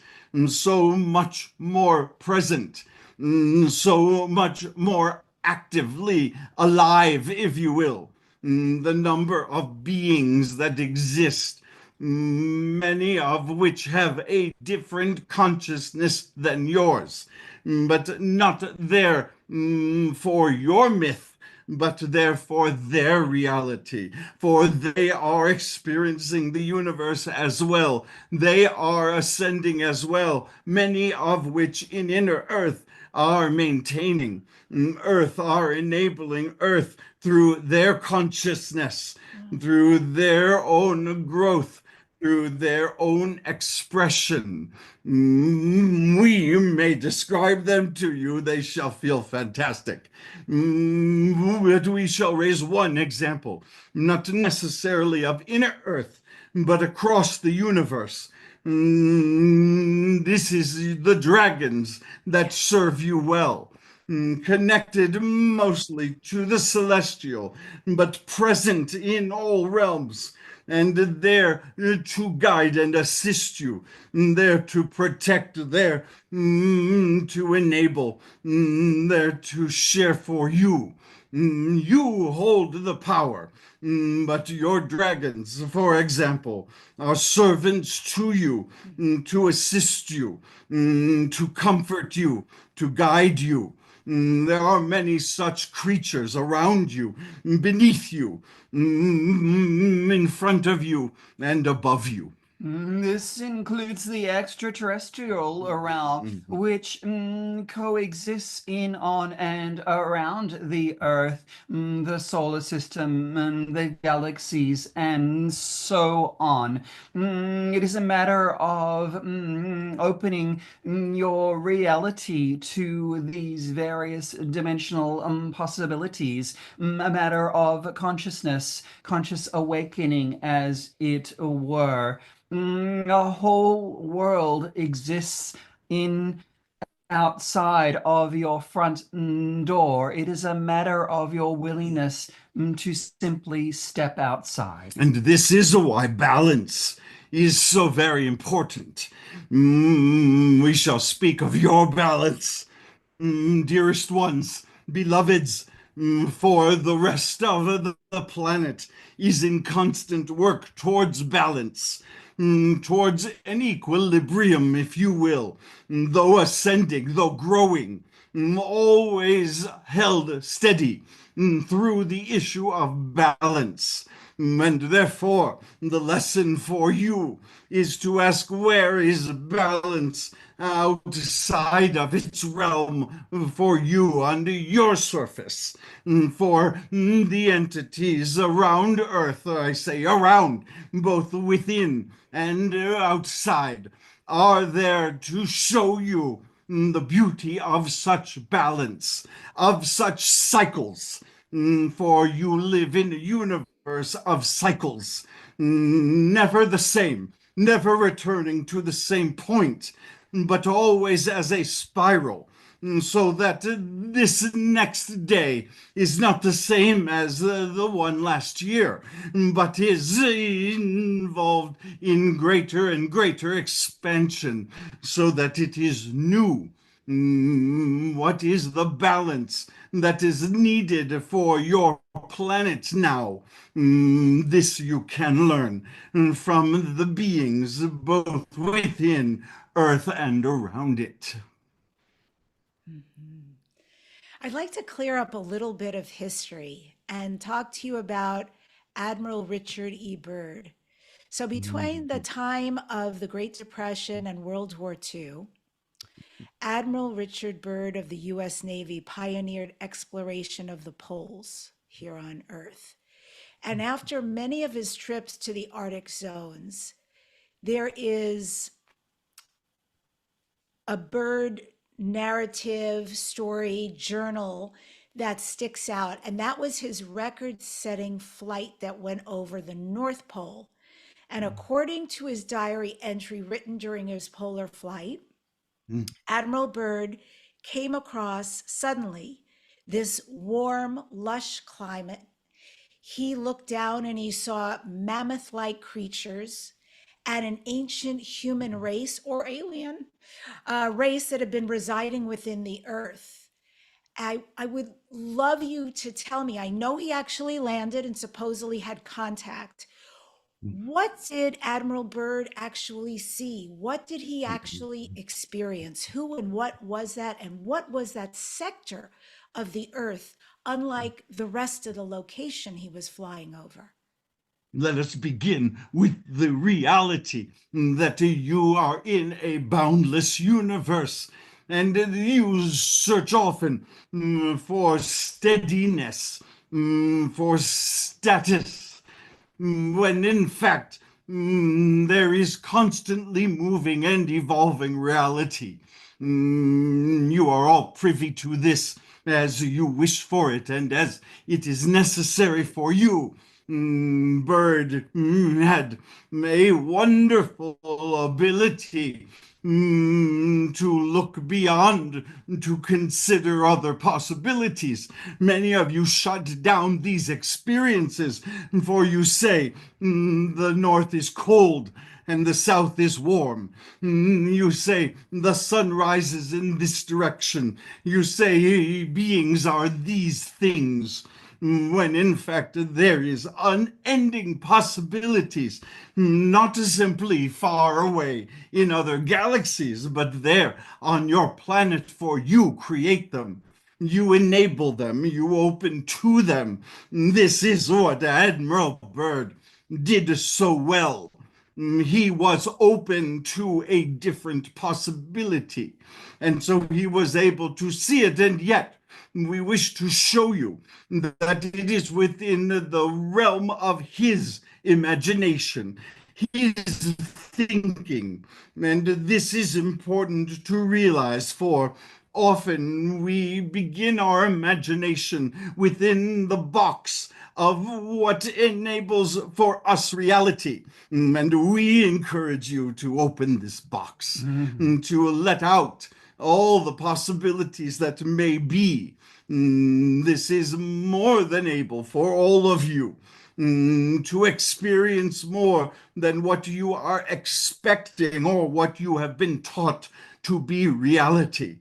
so much more present, so much more actively alive, if you will. The number of beings that exist, many of which have a different consciousness than yours, but not there for your myth, but there for their reality, for they are experiencing the universe as well. They are ascending as well, many of which in inner earth are maintaining earth, are enabling earth through their consciousness, through their own growth, through their own expression. We may describe them to you, they shall feel fantastic. But we shall raise one example, not necessarily of inner earth, but across the universe. This is the dragons that serve you well, connected mostly to the celestial, but present in all realms, and there to guide and assist you, there to protect, there to enable, there to share for you. You hold the power, but your dragons, for example, are servants to you, to assist you, to comfort you, to guide you. There are many such creatures around you, beneath you, in front of you, and above you. This includes the extraterrestrial realm, which coexists in, on, and around the Earth, the solar system, and the galaxies, and so on. It is a matter of opening your reality to these various dimensional possibilities, a matter of consciousness, conscious awakening, as it were. A whole world exists in outside of your front door. It is a matter of your willingness to simply step outside. And this is why balance is so very important. We shall speak of your balance, dearest ones, beloveds, for the rest of the planet is in constant work towards balance, towards an equilibrium, if you will, though ascending, though growing, always held steady through the issue of balance. And therefore, the lesson for you is to ask, where is balance outside of its realm for you, under your surface, for the entities around Earth, I say around, both within and outside, are there to show you the beauty of such balance, of such cycles, for you live in a universe of cycles, never the same, never returning to the same point, but always as a spiral, so that this next day is not the same as the one last year, but is involved in greater and greater expansion, so that it is new. What is the balance that is needed for your planet now? This you can learn from the beings both within Earth and around it. I'd like to clear up a little bit of history and talk to you about Admiral Richard E. Byrd. So, between the time of the Great Depression and World War II, Admiral Richard Byrd of the U.S. Navy pioneered exploration of the poles here on Earth. And after many of his trips to the Arctic zones, there is a bird narrative, story, journal that sticks out. And that was his record setting flight that went over the North Pole. And according to his diary entry written during his polar flight, Mm. Admiral Byrd came across suddenly this warm, lush climate. He looked down and he saw mammoth like creatures and an ancient human race or alien race that had been residing within the earth. I would love you to tell me. I know he actually landed and supposedly had contact. What did Admiral Byrd actually see? What did he actually experience? Who and what was that? And what was that sector of the earth, unlike the rest of the location he was flying over? Let us begin with the reality that you are in a boundless universe, and you search often for steadiness, for status, when in fact there is constantly moving and evolving reality. You are all privy to this as you wish for it and as it is necessary for you. Byrd had a wonderful ability to look beyond, to consider other possibilities. Many of you shut down these experiences, for you say the north is cold and the south is warm. You say the sun rises in this direction. You say beings are these things, when in fact there is unending possibilities, not simply far away in other galaxies, but there on your planet, for you create them. You enable them, you open to them. This is what Admiral Byrd did so well. He was open to a different possibility. And so he was able to see it. And yet, we wish to show you that it is within the realm of his imagination, his thinking. And this is important to realize, for often we begin our imagination within the box of what enables for us reality. And we encourage you to open this box, to let out all the possibilities that may be. This is more than able for all of you to experience more than what you are expecting or what you have been taught to be reality.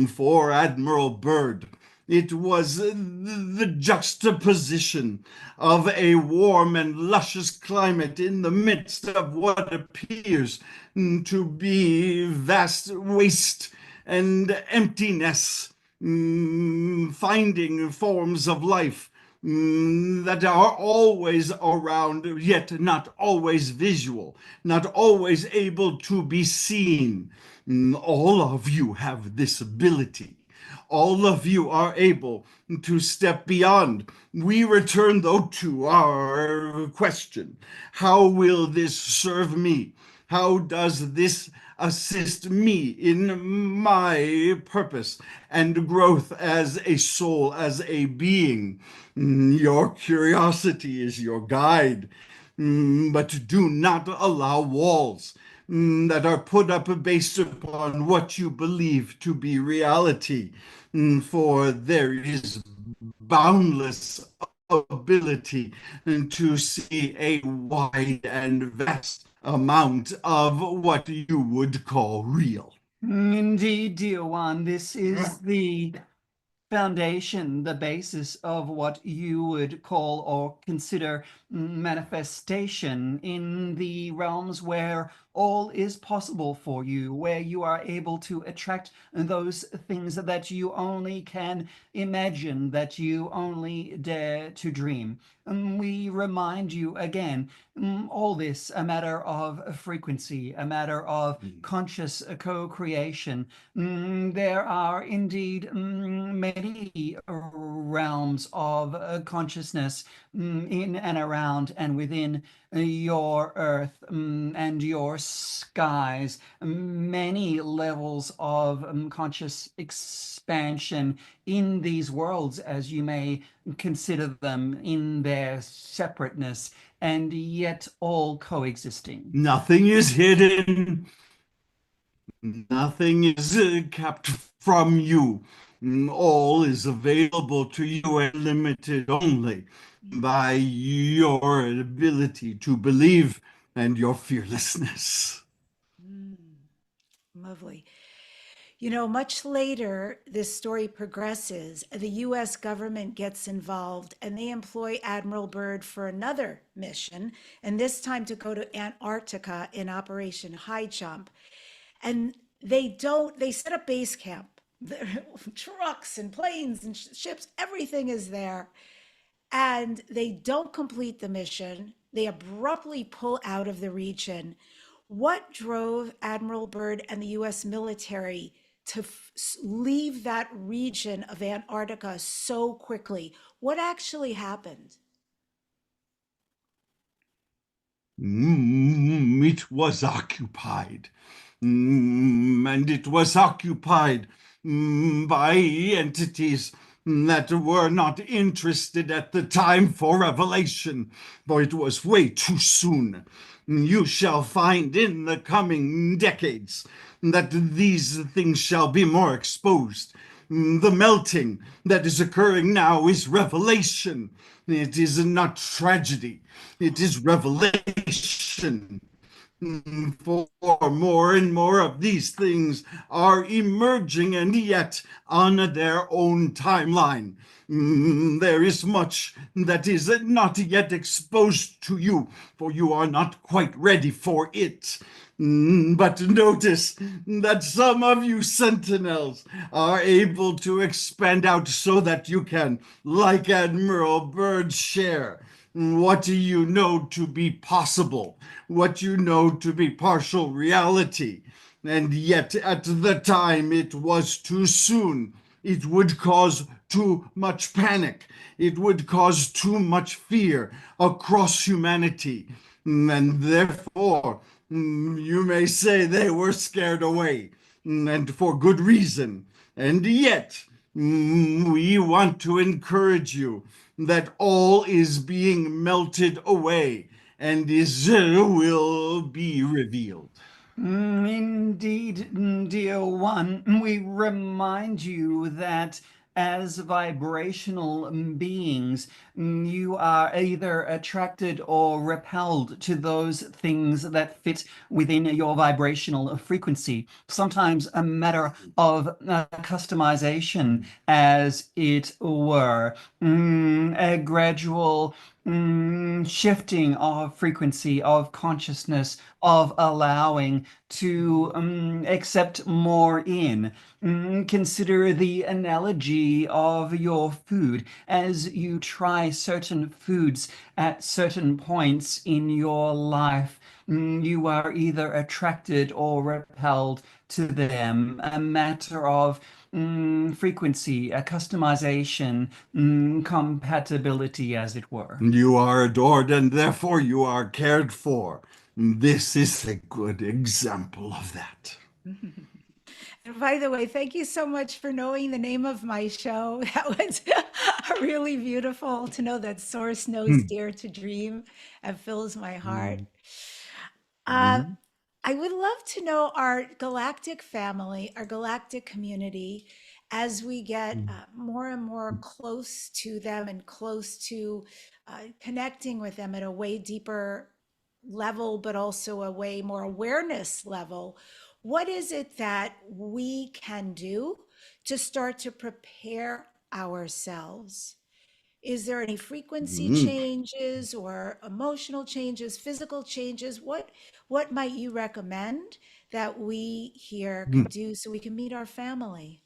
For Admiral Byrd, it was the juxtaposition of a warm and luscious climate in the midst of what appears to be vast waste and emptiness, finding forms of life that are always around, yet not always visual, not always able to be seen. All of you have this ability. All of you are able to step beyond. We return, though, to our question. How will this serve me? How does this assist me in my purpose and growth as a soul, as a being? Your curiosity is your guide, but do not allow walls that are put up based upon what you believe to be reality, for there is boundless ability to see a wide and vast amount of what you would call real. Indeed, dear one, this is the foundation, the basis of what you would call or consider manifestation in the realms where all is possible for you, where you are able to attract those things that you only can imagine, that you only dare to dream. We remind you again, all this a matter of frequency, a matter of conscious co-creation. There are indeed many realms of consciousness in and around and within your earth and your skies, many levels of conscious expansion in these worlds, as you may consider them in their separateness, and yet all coexisting. Nothing is hidden. Nothing is kept from you. All is available to you and limited only by your ability to believe and your fearlessness. Lovely. You know, much later, this story progresses. The US government gets involved and they employ Admiral Byrd for another mission, and this time to go to Antarctica in Operation High Jump. And they set up base camp. Trucks and planes and ships, everything is there. And they don't complete the mission. They abruptly pull out of the region. What drove Admiral Byrd and the US military to leave that region of Antarctica so quickly? What actually happened? It was occupied. And it was occupied by entities that were not interested at the time for revelation, for it was way too soon. You shall find in the coming decades that these things shall be more exposed. The melting that is occurring now is revelation. It is not tragedy. It is revelation. For more and more of these things are emerging, and yet on their own timeline. There is much that is not yet exposed to you, for you are not quite ready for it. But notice that some of you sentinels are able to expand out so that you can, like Admiral Byrd, share what you know to be possible, what you know to be partial reality. And yet at the time it was too soon. It would cause too much panic. It would cause too much fear across humanity. And therefore, you may say they were scared away, and for good reason. And yet, we want to encourage you that all is being melted away and will be revealed. Indeed, dear one, we remind you that as vibrational beings, you are either attracted or repelled to those things that fit within your vibrational frequency. Sometimes a matter of customization, as it were, a gradual shifting of frequency, of consciousness, of allowing to accept more in. Consider the analogy of your food. As you try certain foods at certain points in your life, you are either attracted or repelled to them. A matter of frequency, a customization, compatibility, as it were. You are adored and therefore you are cared for. This is a good example of that. And by the way, thank you so much for knowing the name of my show. That was really beautiful to know that Source knows Dare to Dream. It fills my heart. I would love to know our galactic family, our galactic community, as we get more and more close to them and close to connecting with them at a way deeper level, but also a way more awareness level. What is it that we can do to start to prepare ourselves? Is there any frequency changes or emotional changes, physical changes? What might you recommend that we here can do so we can meet our family?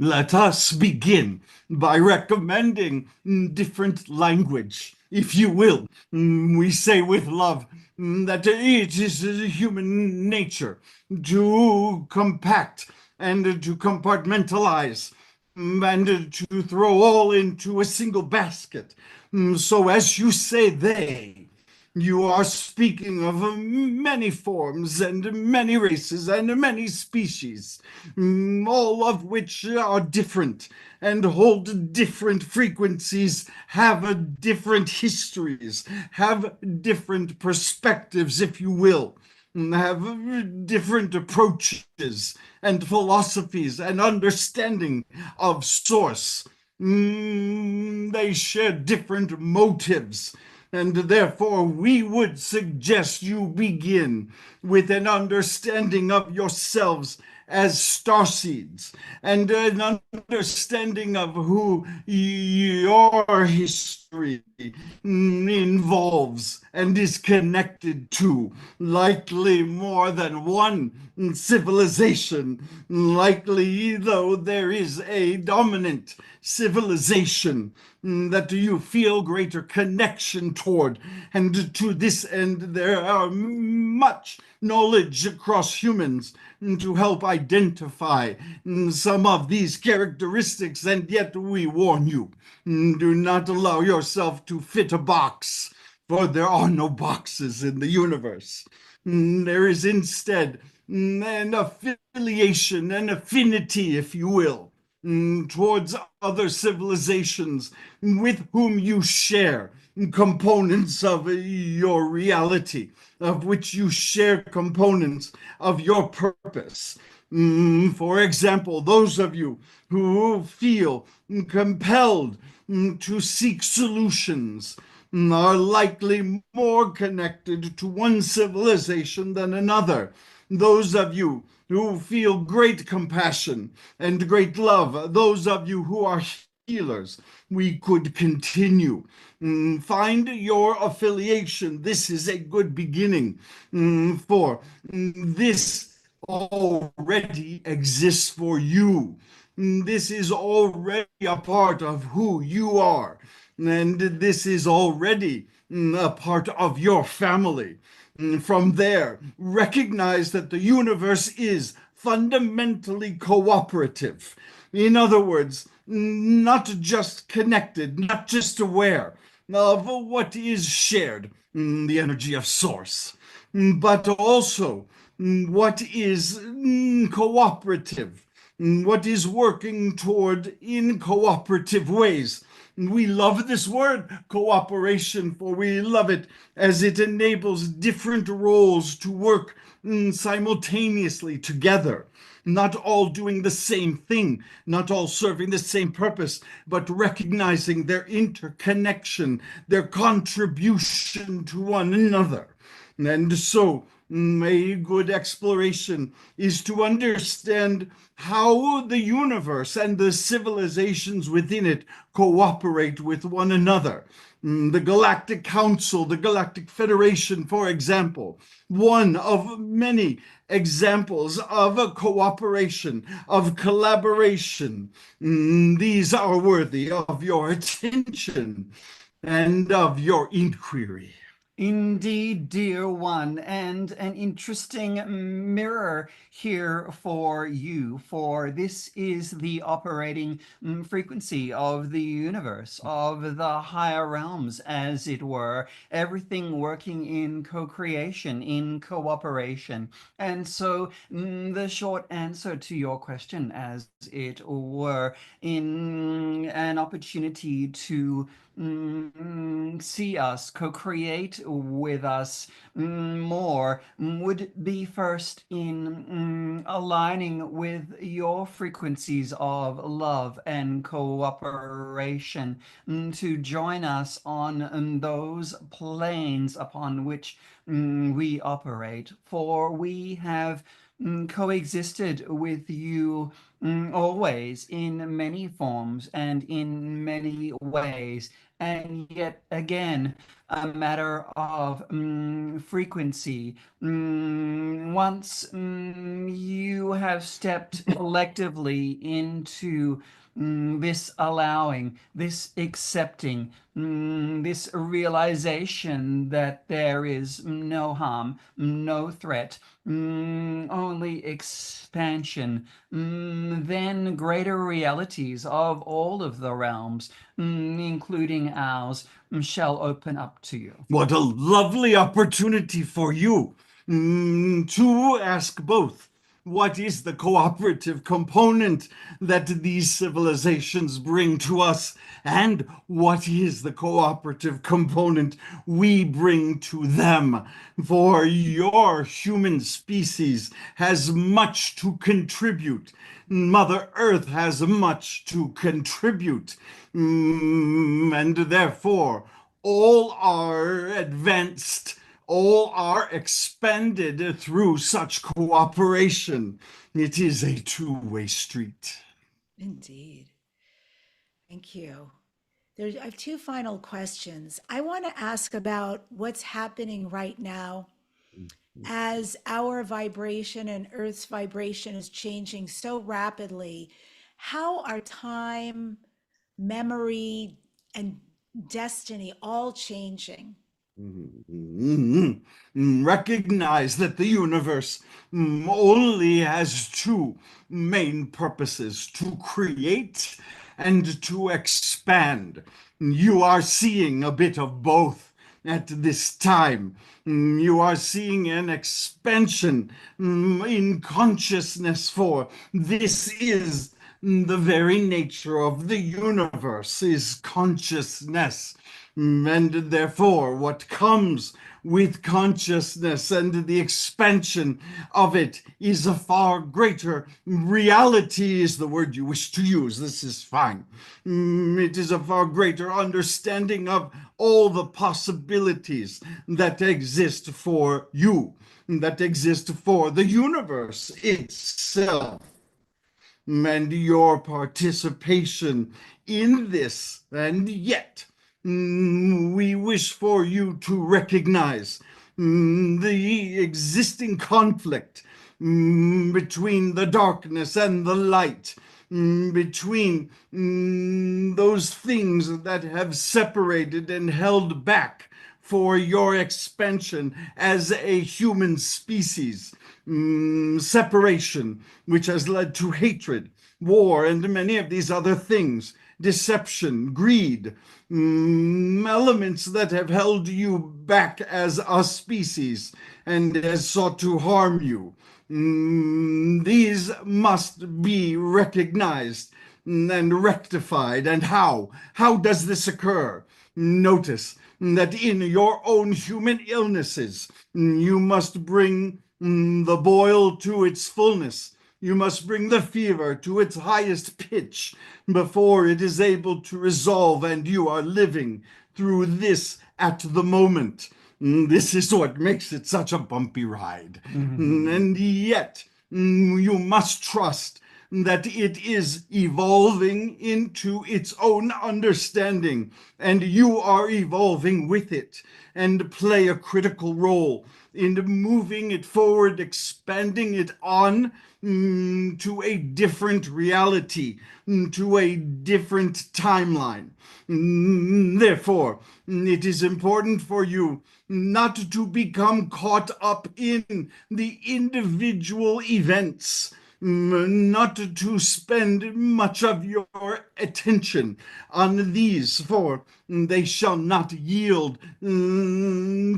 Let us begin by recommending different language, if you will. We say with love that it is human nature to compact and to compartmentalize and to throw all into a single basket. So as you say they, You are speaking of many forms and many races and many species, all of which are different and hold different frequencies, have different histories, have different perspectives, if you will, have different approaches and philosophies and understanding of source. They share different motives. And therefore, we would suggest you begin with an understanding of yourselves as starseeds and an understanding of who your history involves and is connected to, likely more than one civilization, likely though there is a dominant civilization that you feel greater connection toward. And to this end, there are much knowledge across humans to help identify some of these characteristics. And yet we warn you, do not allow yourself to fit a box, for there are no boxes in the universe. There is instead an affiliation, an affinity, if you will, towards other civilizations with whom you share components of your reality, of which you share components of your purpose. For example, those of you who feel compelled to seek solutions are likely more connected to one civilization than another. Those of you who feel great compassion and great love, those of you who are healers, we could continue. Find your affiliation. This is a good beginning, for this already exists for you. This is already a part of who you are. And this is already a part of your family. From there, recognize that the universe is fundamentally cooperative. In other words, not just connected, not just aware of what is shared, the energy of source, but also what is cooperative, what is working toward in cooperative ways. We love this word, cooperation, for we love it as it enables different roles to work simultaneously together. Not all doing the same thing, not all serving the same purpose, but recognizing their interconnection, their contribution to one another. And so, a good exploration is to understand how the universe and the civilizations within it cooperate with one another. The Galactic Council, the Galactic Federation, for example, one of many examples of a cooperation, of collaboration. These are worthy of your attention and of your inquiry. Indeed, dear one, and an interesting mirror here for you, for this is the operating frequency of the universe, of the higher realms, as it were, everything working in co-creation, in cooperation. And so the short answer to your question, as it were, in an opportunity to see us, co-create with us more, would be first in aligning with your frequencies of love and cooperation, to join us on those planes upon which we operate. For we have coexisted with you always in many forms and in many ways, and yet again a matter of frequency. Once you have stepped collectively into this allowing, this accepting, this realization that there is no harm, no threat, only expansion, then greater realities of all of the realms, including ours, shall open up to you. What a lovely opportunity for you to ask both. What is the cooperative component that these civilizations bring to us? And what is the cooperative component we bring to them? For your human species has much to contribute. Mother Earth has much to contribute. And therefore, all are advanced, all are expanded through such cooperation. It is a two-way street. Indeed. Thank you. I have two final questions. I want to ask about what's happening right now as our vibration and Earth's vibration is changing so rapidly. How are time, memory, and destiny all changing? Recognize that the universe only has two main purposes: to create and to expand. You are seeing a bit of both at this time. You are seeing an expansion in consciousness, for this is the very nature of the universe, is consciousness. And therefore, what comes with consciousness and the expansion of it is a far greater reality, is the word you wish to use. This is fine. It is a far greater understanding of all the possibilities that exist for you, that exist for the universe itself. And your participation in this, and yet we wish for you to recognize the existing conflict between the darkness and the light, between those things that have separated and held back for your expansion as a human species. Separation, which has led to hatred, war, and many of these other things, deception, greed, elements that have held you back as a species and has sought to harm you. These must be recognized and rectified. And how? How does this occur? Notice that in your own human illnesses, you must bring the boil to its fullness. You must bring the fever to its highest pitch before it is able to resolve, and you are living through this at the moment. This is what makes it such a bumpy ride. And yet, you must trust that it is evolving into its own understanding, and you are evolving with it, and play a critical role in moving it forward, expanding it on to a different reality, to a different timeline. Therefore, it is important for you not to become caught up in the individual events, not to spend much of your attention on these, for they shall not yield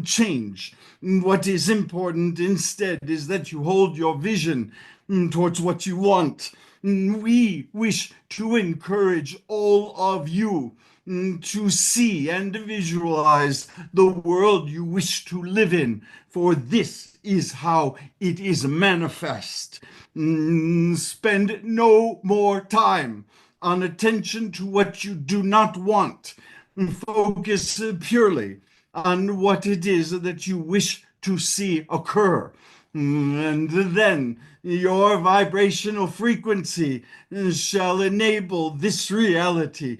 change. What is important instead is that you hold your vision towards what you want. We wish to encourage all of you to see and visualize the world you wish to live in, for this is how it is manifest. Spend no more time on attention to what you do not want. Focus purely on what it is that you wish to see occur. And then your vibrational frequency shall enable this reality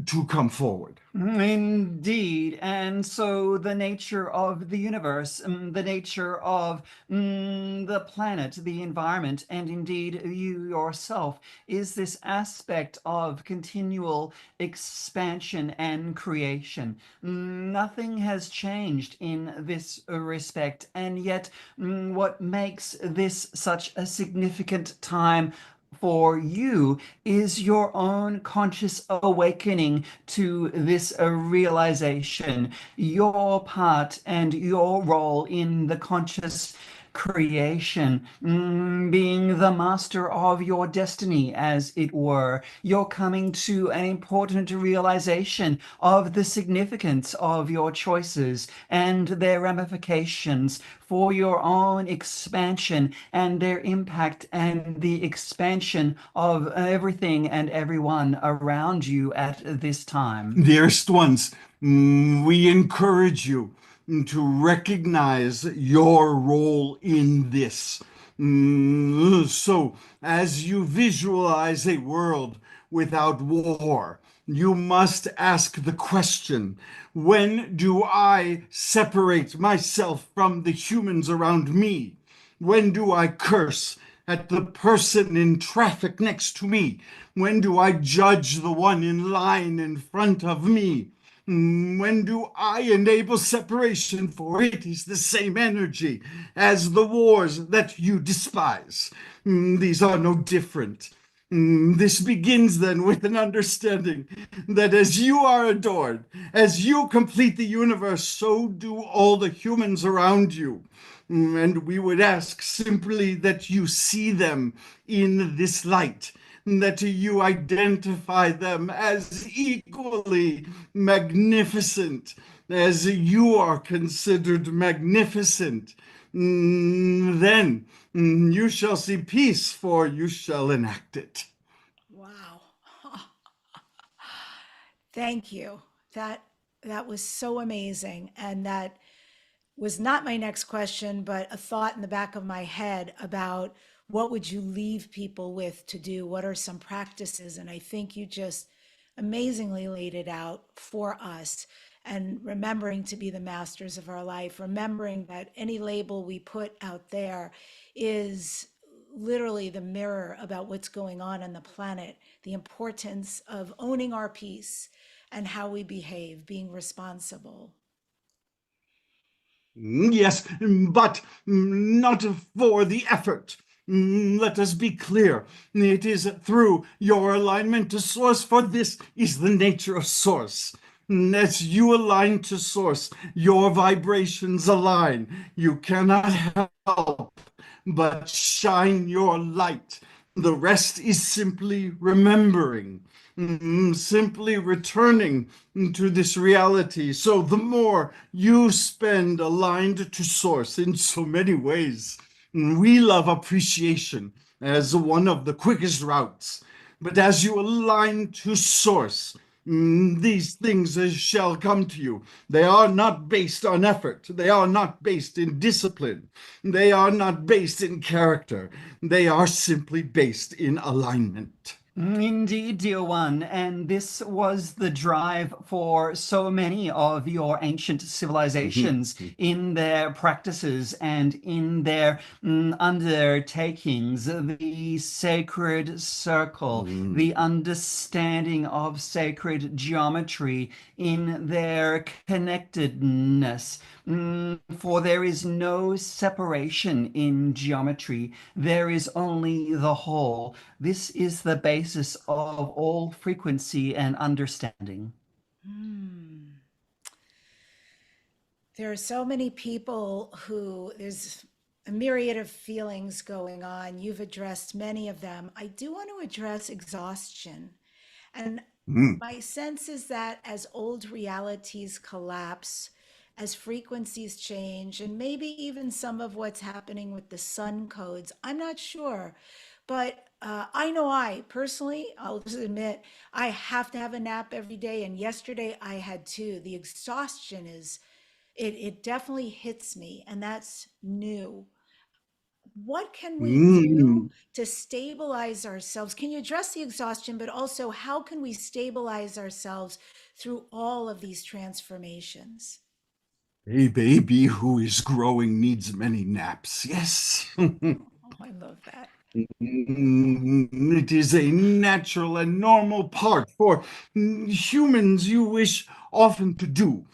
to come forward. Indeed. And so the nature of the universe, the nature of the planet, the environment, and indeed you yourself is this aspect of continual expansion and creation. Nothing has changed in this respect. And yet what makes this such a significant time for you is your own conscious awakening to this realization, your part and your role in the conscious creation, being the master of your destiny, as it were. You're coming to an important realization of the significance of your choices and their ramifications for your own expansion and their impact and the expansion of everything and everyone around you at this time. Dearest ones, we encourage you to recognize your role in this. So, as you visualize a world without war, you must ask the question, when do I separate myself from the humans around me? When do I curse at the person in traffic next to me? When do I judge the one in line in front of me? When do I enable separation? For it is the same energy as the wars that you despise. These are no different. This begins then with an understanding that as you are adored, as you complete the universe, so do all the humans around you. And we would ask simply that you see them in this light, that you identify them as equally magnificent as you are considered magnificent. Then you shall see peace, for you shall enact it. Wow. Thank you. That was so amazing. And that was not my next question, but a thought in the back of my head about what would you leave people with to do? What are some practices? And I think you just amazingly laid it out for us. And remembering to be the masters of our life, remembering that any label we put out there is literally the mirror about what's going on the planet, the importance of owning our peace and how we behave, being responsible. Yes, but not for the effort. Let us be clear. It is through your alignment to Source, for this is the nature of Source. As you align to Source, your vibrations align. You cannot help but shine your light. The rest is simply remembering, simply returning to this reality. So the more you spend aligned to Source in so many ways, we love appreciation as one of the quickest routes. But as you align to Source, these things shall come to you. They are not based on effort. They are not based in discipline. They are not based in character. They are simply based in alignment. Indeed, dear one, and this was the drive for so many of your ancient civilizations in their practices and in their undertakings, the sacred circle, the understanding of sacred geometry in their connectedness. For there is no separation in geometry, there is only the whole. This is the basis of all frequency and understanding. There are so many people who there's a myriad of feelings going on. You've addressed many of them. I do want to address exhaustion. And my sense is that as old realities collapse, as frequencies change, and maybe even some of what's happening with the sun codes, I'm not sure. But I know I personally, I'll just admit, I have to have a nap every day. And yesterday I had two. The exhaustion it definitely hits me, and that's new. What can we do to stabilize ourselves? Can you address the exhaustion, but also how can we stabilize ourselves through all of these transformations? A baby who is growing needs many naps, yes. Oh, I love that. It is a natural and normal part for humans you wish often to do.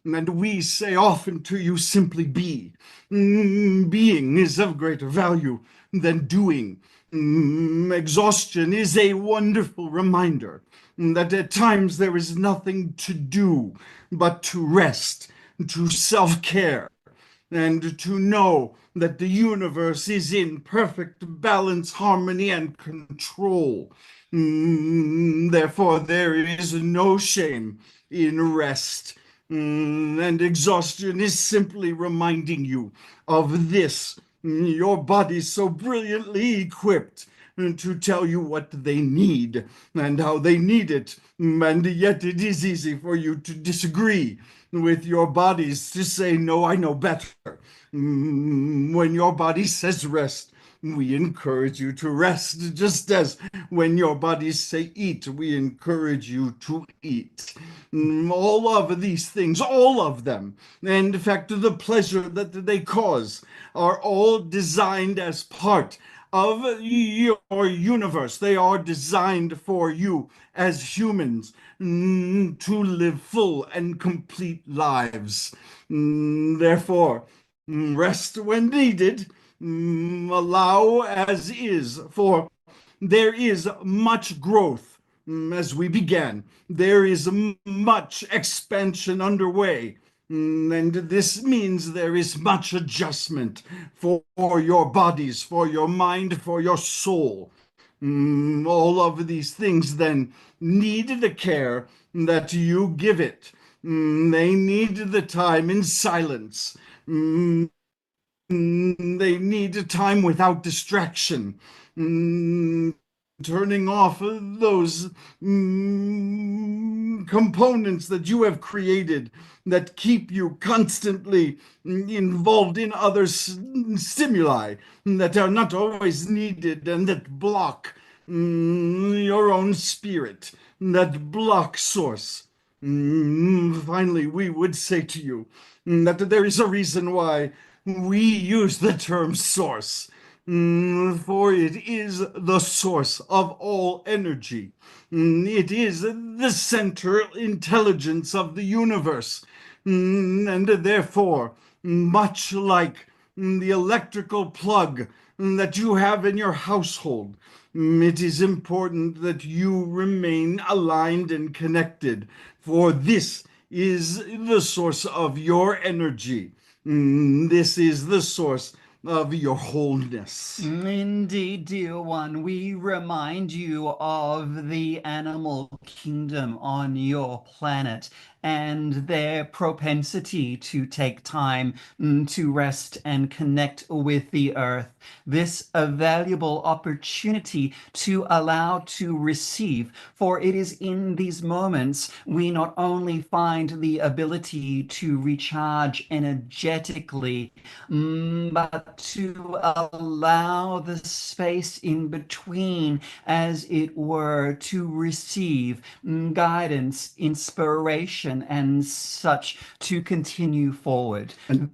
And we say often to you, simply be. Being is of greater value than doing. Exhaustion is a wonderful reminder that at times there is nothing to do but to rest, to self-care, and to know that the universe is in perfect balance, harmony, and control. Therefore, there is no shame in rest. And exhaustion is simply reminding you of this. Your body's so brilliantly equipped to tell you what they need and how they need it. And yet it is easy for you to disagree with your bodies, to say, no, I know better. When your body says rest, we encourage you to rest, just as when your bodies say eat, we encourage you to eat. All of these things, all of them, and in fact, the pleasure that they cause, are all designed as part of your universe. They are designed for you as humans to live full and complete lives. Therefore, rest when needed, allow as is, for there is much growth as we began. There is much expansion underway. And this means there is much adjustment for your bodies, for your mind, for your soul. All of these things then need the care that you give it. They need the time in silence. They need time without distraction. Turning off those components that you have created that keep you constantly involved in other stimuli that are not always needed and that block your own spirit, that block source. Finally, we would say to you that there is a reason why we use the term source, for it is the source of all energy. It is the center intelligence of the universe, and therefore, much like the electrical plug that you have in your household, it is important that you remain aligned and connected, for this is the source of your energy. This is the source of your wholeness. Indeed, dear one, we remind you of the animal kingdom on your planet and their propensity to take time to rest and connect with the earth. This a valuable opportunity to allow to receive, for it is in these moments we not only find the ability to recharge energetically, but to allow the space in between, as it were, to receive guidance, inspiration, and such to continue forward.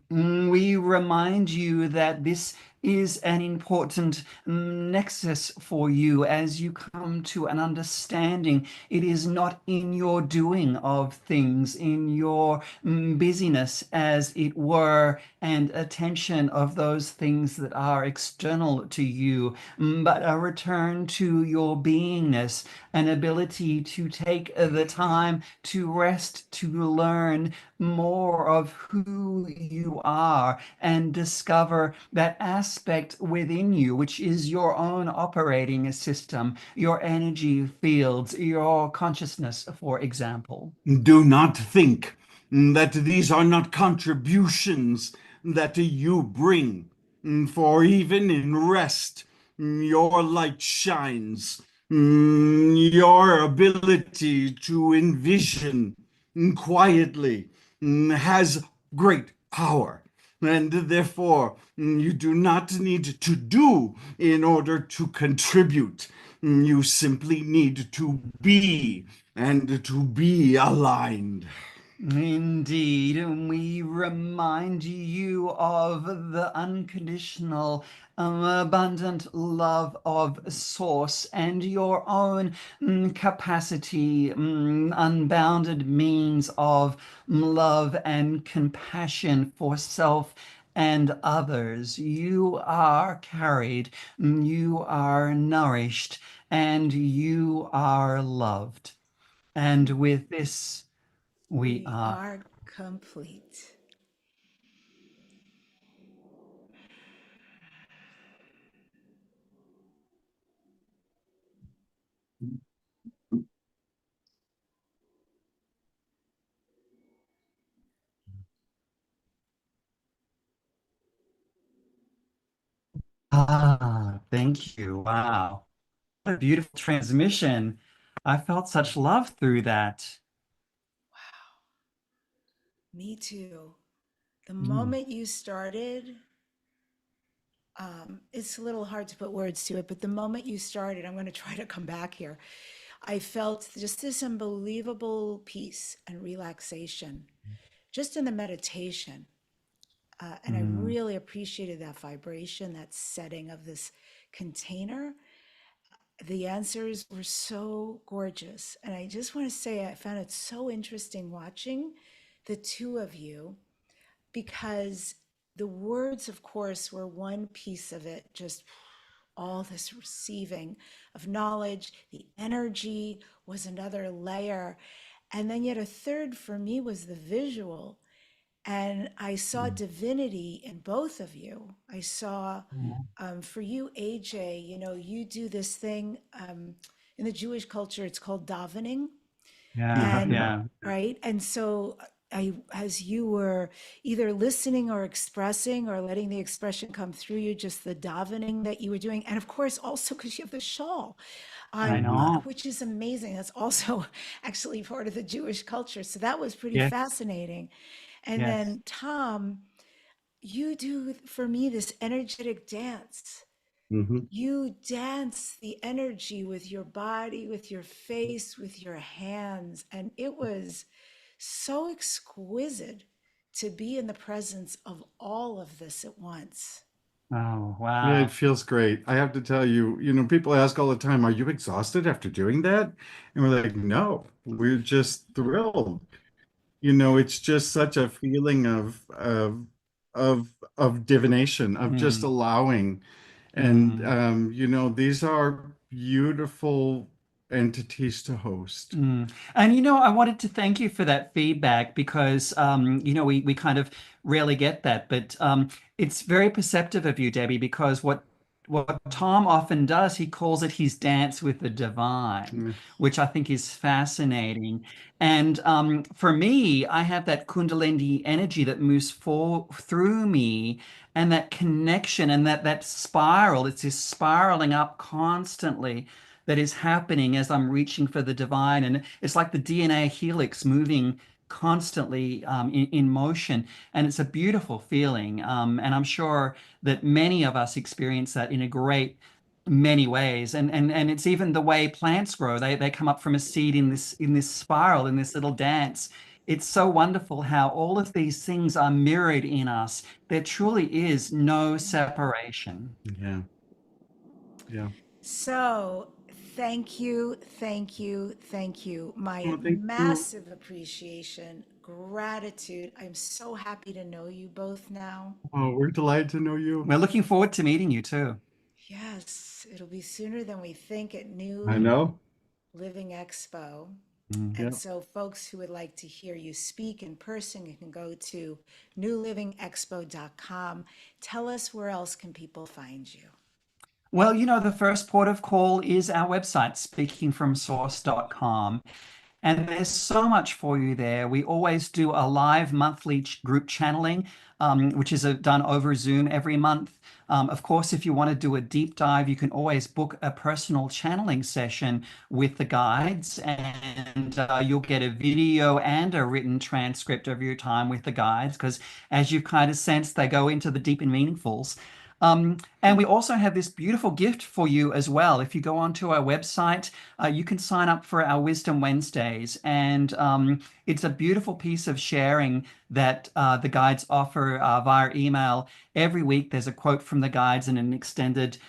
We remind you that this is an important nexus for you as you come to an understanding. It is not in your doing of things, in your busyness, as it were, and attention of those things that are external to you, but a return to your beingness, an ability to take the time to rest, to learn more of who you are and discover that aspect within you, which is your own operating system, your energy fields, your consciousness, for example. Do not think that these are not contributions that you bring, for even in rest, your light shines. Your ability to envision quietly has great power. And therefore, you do not need to do in order to contribute. You simply need to be, and to be aligned. Indeed, and we remind you of the unconditional, abundant love of Source and your own capacity, unbounded means of love and compassion for self and others. You are carried, you are nourished, and you are loved. And with this, we We are. are complete. Ah, thank you. Wow. What a beautiful transmission. I felt such love through that. Wow. Me too. The Mm, moment you started, it's a little hard to put words to it, but the moment you started, I'm going to try to come back here. I felt just this unbelievable peace and relaxation just in the meditation. And I mm, really appreciated that vibration, that setting of this container. The answers were so gorgeous. And I just want to say, I found it so interesting watching the two of you because the words, of course, were one piece of it, just all this receiving of knowledge. The energy was another layer. And then, yet, a third for me was the visual. And I saw mm, divinity in both of you. I saw, mm. for you, AJ, you know, you do this thing in the Jewish culture, it's called davening. Yeah, And yeah. right. And so as you were either listening or expressing or letting the expression come through you, just the davening that you were doing. And of course, also because you have the shawl I on, know. which is amazing. That's also actually part of the Jewish culture. So that was pretty Yes, fascinating. And yes. then Tom, you do for me this energetic dance. Mhm. You dance the energy with your body, with your face, with your hands. And it was so exquisite to be in the presence of all of this at once. Oh, Yeah, it wow. feels great. I have to tell you, people ask all the time, are you exhausted after doing that? And we're like, no, we're just thrilled. It's just such a feeling of divination, of just Mm, allowing. And mm. these are beautiful entities to host. And I wanted to thank you for that feedback because we kind of rarely get that, but it's very perceptive of you, Debbie, because what Tom often does, he calls it his dance with the divine, Yeah. which I think is fascinating. And for me, I have that Kundalini energy that moves through me, and that connection and that spiral. It's this spiraling up constantly that is happening as I'm reaching for the divine. And it's like the DNA helix moving constantly in motion. And it's a beautiful feeling. And I'm sure that many of us experience that in a great many ways. And it's even the way plants grow. They come up from a seed in this spiral, in this little dance. It's so wonderful how all of these things are mirrored in us. There truly is no separation. Yeah. Yeah. So, thank you, thank you, thank you. My Well, thank you. massive appreciation, gratitude. I'm so happy to know you both now. Oh, we're delighted to know you. We're looking forward to meeting you too. Yes, it'll be sooner than we think at I New know. Living Expo. Mm. And Yeah. so, folks who would like to hear you speak in person, you can go to newlivingexpo.com. Tell us where else can people find you? Well, the first port of call is our website, speakingfromsource.com. And there's so much for you there. We always do a live monthly group channeling, which is done over Zoom every month. Of course, if you want to do a deep dive, you can always book a personal channeling session with the guides, and you'll get a video and a written transcript of your time with the guides, because as you've kind of sensed, they go into the deep and meaningfuls. And we also have this beautiful gift for you as well. If you go onto our website, you can sign up for our Wisdom Wednesdays, and it's a beautiful piece of sharing that the guides offer via email. Every week, there's a quote from the guides and an extended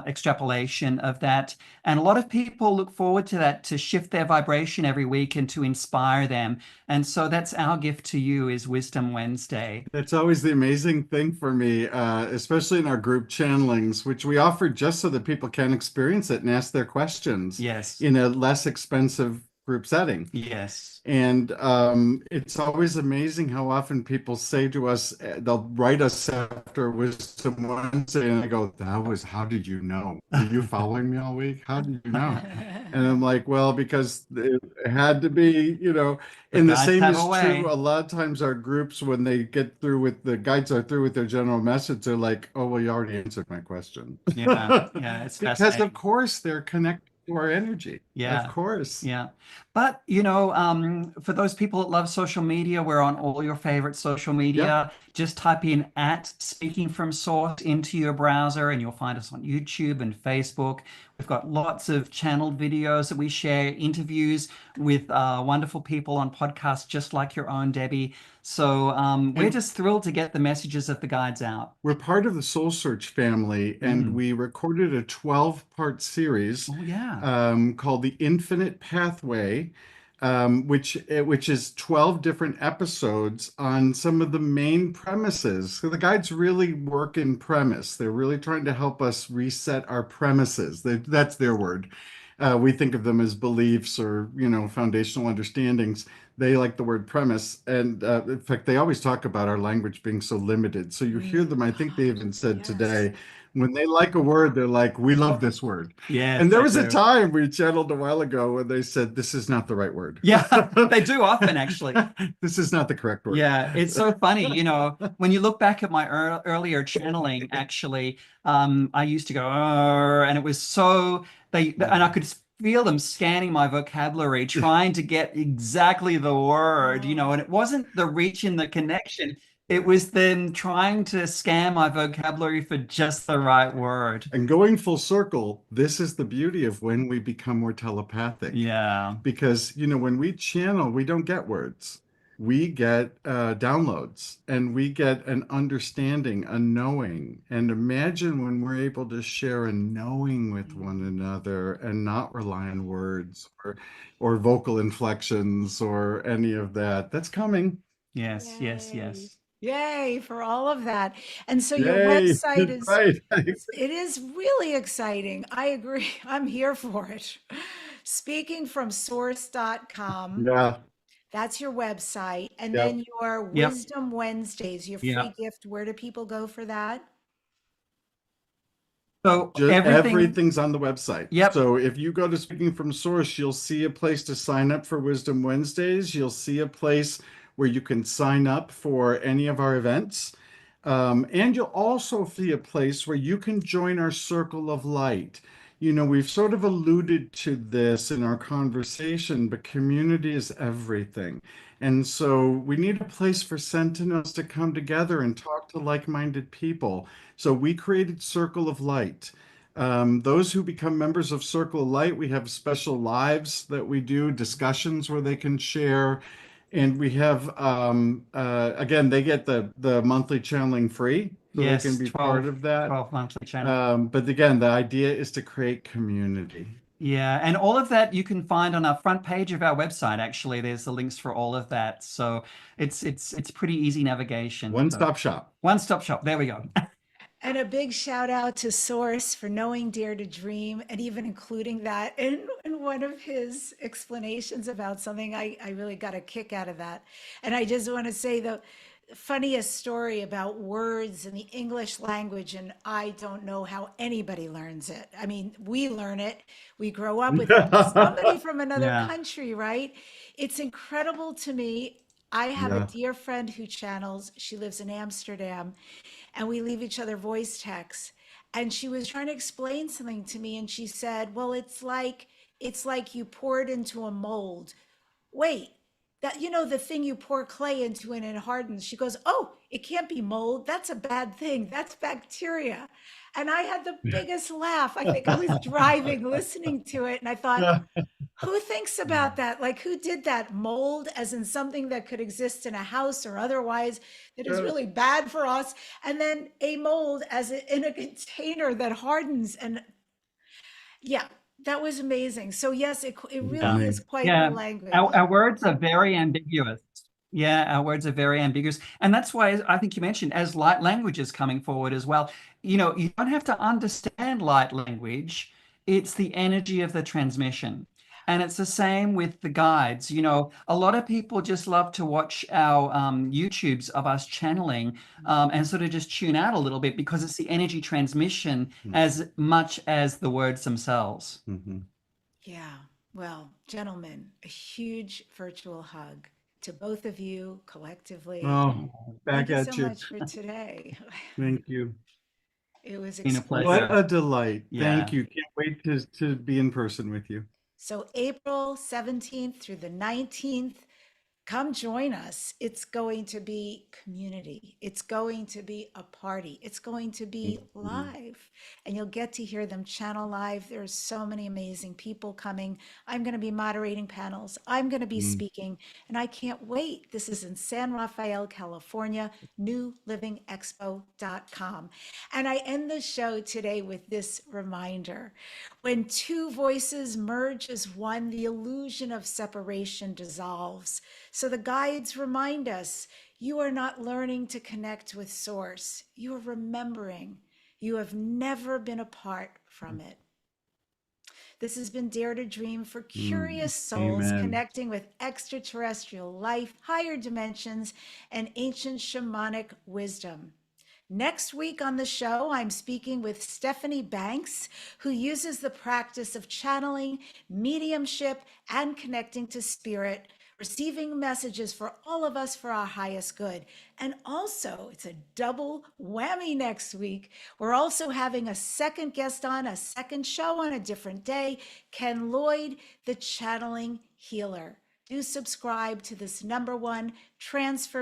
extrapolation of that. And a lot of people look forward to that, to shift their vibration every week and to inspire them. And so that's our gift to you, is Wisdom Wednesday. That's always the amazing thing for me, especially in our group channelings, which we offer just so that people can experience it and ask their questions Yes. in a less expensive group setting. Yes. And it's always amazing how often people say to us, they'll write us after Wisdom Wednesday, and I go, how did you know? Were you following me all week? How did you know? And I'm like, well, because it had to be, and the guides same have is a way. true. A lot of times our groups, when they get through with the guides are through with their general message, they're like, oh, well, you already answered my question. Yeah. Yeah. It's Because fascinating. of course they're connected to our energy. Yeah. Of course. Yeah. But, for those people that love social media, we're on all your favorite social media. Just type in @Speaking from Source into your browser and you'll find us on YouTube and Facebook. We've got lots of channeled videos that we share, interviews with wonderful people on podcasts just like your own, Debbi. So we're And just thrilled to get the messages of the guides out. we're part of the Soul Search family, and we recorded a 12-part series Oh, yeah. called The Infinite Pathway, which is 12 different episodes on some of the main premises. So the guides really work in premise. They're really trying to help us reset our premises. That's their word. We think of them as beliefs or, foundational understandings. They like the word premise. And in fact, they always talk about our language being so limited. So you hear them, I think they even said Yes. today, when they like a word, they're like, we love this word. Yes, And there they was a do. time we channeled a while ago when they said, this is not the right word. Yeah, they do often, actually. This is not the correct word. Yeah, it's so funny, when you look back at my earlier channeling, actually, I used to go, "Arr," and it was and I could feel them scanning my vocabulary, trying to get exactly the word, and it wasn't the reach and the connection. It was them trying to scan my vocabulary for just the right word. And going full circle, this is the beauty of when we become more telepathic. Yeah. Because, when we channel, we don't get words. We get downloads, and we get an understanding, a knowing. And imagine when we're able to share a knowing with one another and not rely on words or vocal inflections or any of that. That's coming. Yes, yes, yes. Yay for all of that. And so your Yay. website is, Right. it is really exciting. I agree. I'm here for it. Speakingfromsource.com. Yeah. That's your website. And Yeah. then your Yep. Wisdom Wednesdays, your Yeah. free gift. Where do people go for that? So everything. Everything's on the website. Yep. So if you go to Speaking from Source, you'll see a place to sign up for Wisdom Wednesdays. You'll see a place where you can sign up for any of our events. And you'll also see a place where you can join our Circle of Light. We've sort of alluded to this in our conversation, but community is everything. And so we need a place for sentinels to come together and talk to like-minded people. So we created Circle of Light. Those who become members of Circle of Light, we have special lives that we do, discussions where they can share. And we have, again, they get the monthly channeling free, so Yes, they can be 12, part of that. 12 monthly channel. But again, the idea is to create community. Yeah, and all of that you can find on our front page of our website. Actually, there's the links for all of that. So it's pretty easy navigation. One-stop shop. One-stop shop. There we go. And a big shout out to Source for knowing Dare to Dream and even including that in one of his explanations about something. I really got a kick out of that. And I just want to say the funniest story about words in the English language, and I don't know how anybody learns it. I mean, we learn it, we grow up with it. Somebody from another Yeah. country, right? It's incredible to me. I have a Yeah. dear friend who channels, she lives in Amsterdam, and we leave each other voice texts. And she was trying to explain something to me, and she said, "Well, it's like you pour it into a mold. Wait, that the thing you pour clay into and it hardens." She goes, "Oh, it can't be mold. That's a bad thing. That's bacteria." And I had the biggest laugh. I think I was driving, listening to it, and I thought, Who thinks about that? Like, who did that? Mold, as in something that could exist in a house or otherwise, that is really bad for us, and then a mold in a container that hardens. And yeah, that was amazing. So yes, it Yeah. really is quite the Yeah. language. Our words are very ambiguous. Yeah, our words are very ambiguous. And that's why I think you mentioned as light language is coming forward as well. You know, you don't have to understand light language. It's the energy of the transmission. And it's the same with the guides. You know, a lot of people just love to watch our YouTubes of us channeling and sort of just tune out a little bit because it's the energy transmission as much as the words themselves. Mhm. Yeah. Well, gentlemen, a huge virtual hug to both of you collectively. Oh, Thank back you so at you. much for today. Thank you. It was Been a exquisite. What pleasure. a delight. Thank Yeah. you. Can't wait to be in person with you. So April 17th through the 19th, come join us. It's going to be community. It's going to be a party. It's going to be live. And you'll get to hear them channel live. There's so many amazing people coming. I'm going to be moderating panels. I'm going to be speaking. And I can't wait. This is in San Rafael, California, newlivingexpo.com. And I end the show today with this reminder. When two voices merge as one, the illusion of separation dissolves. So the guides remind us, you are not learning to connect with Source. You are remembering. You have never been apart from it. This has been Dare to Dream for curious souls Amen. connecting with extraterrestrial life, higher dimensions, and ancient shamanic wisdom. Next week on the show, I'm speaking with Stephanie Banks, who uses the practice of channeling, mediumship, and connecting to spirit, receiving messages for all of us for our highest good. And also, it's a double whammy next week. We're also having a second guest on, a second show on a different day, Ken Lloyd, the channeling healer. Do subscribe to this #1 transformation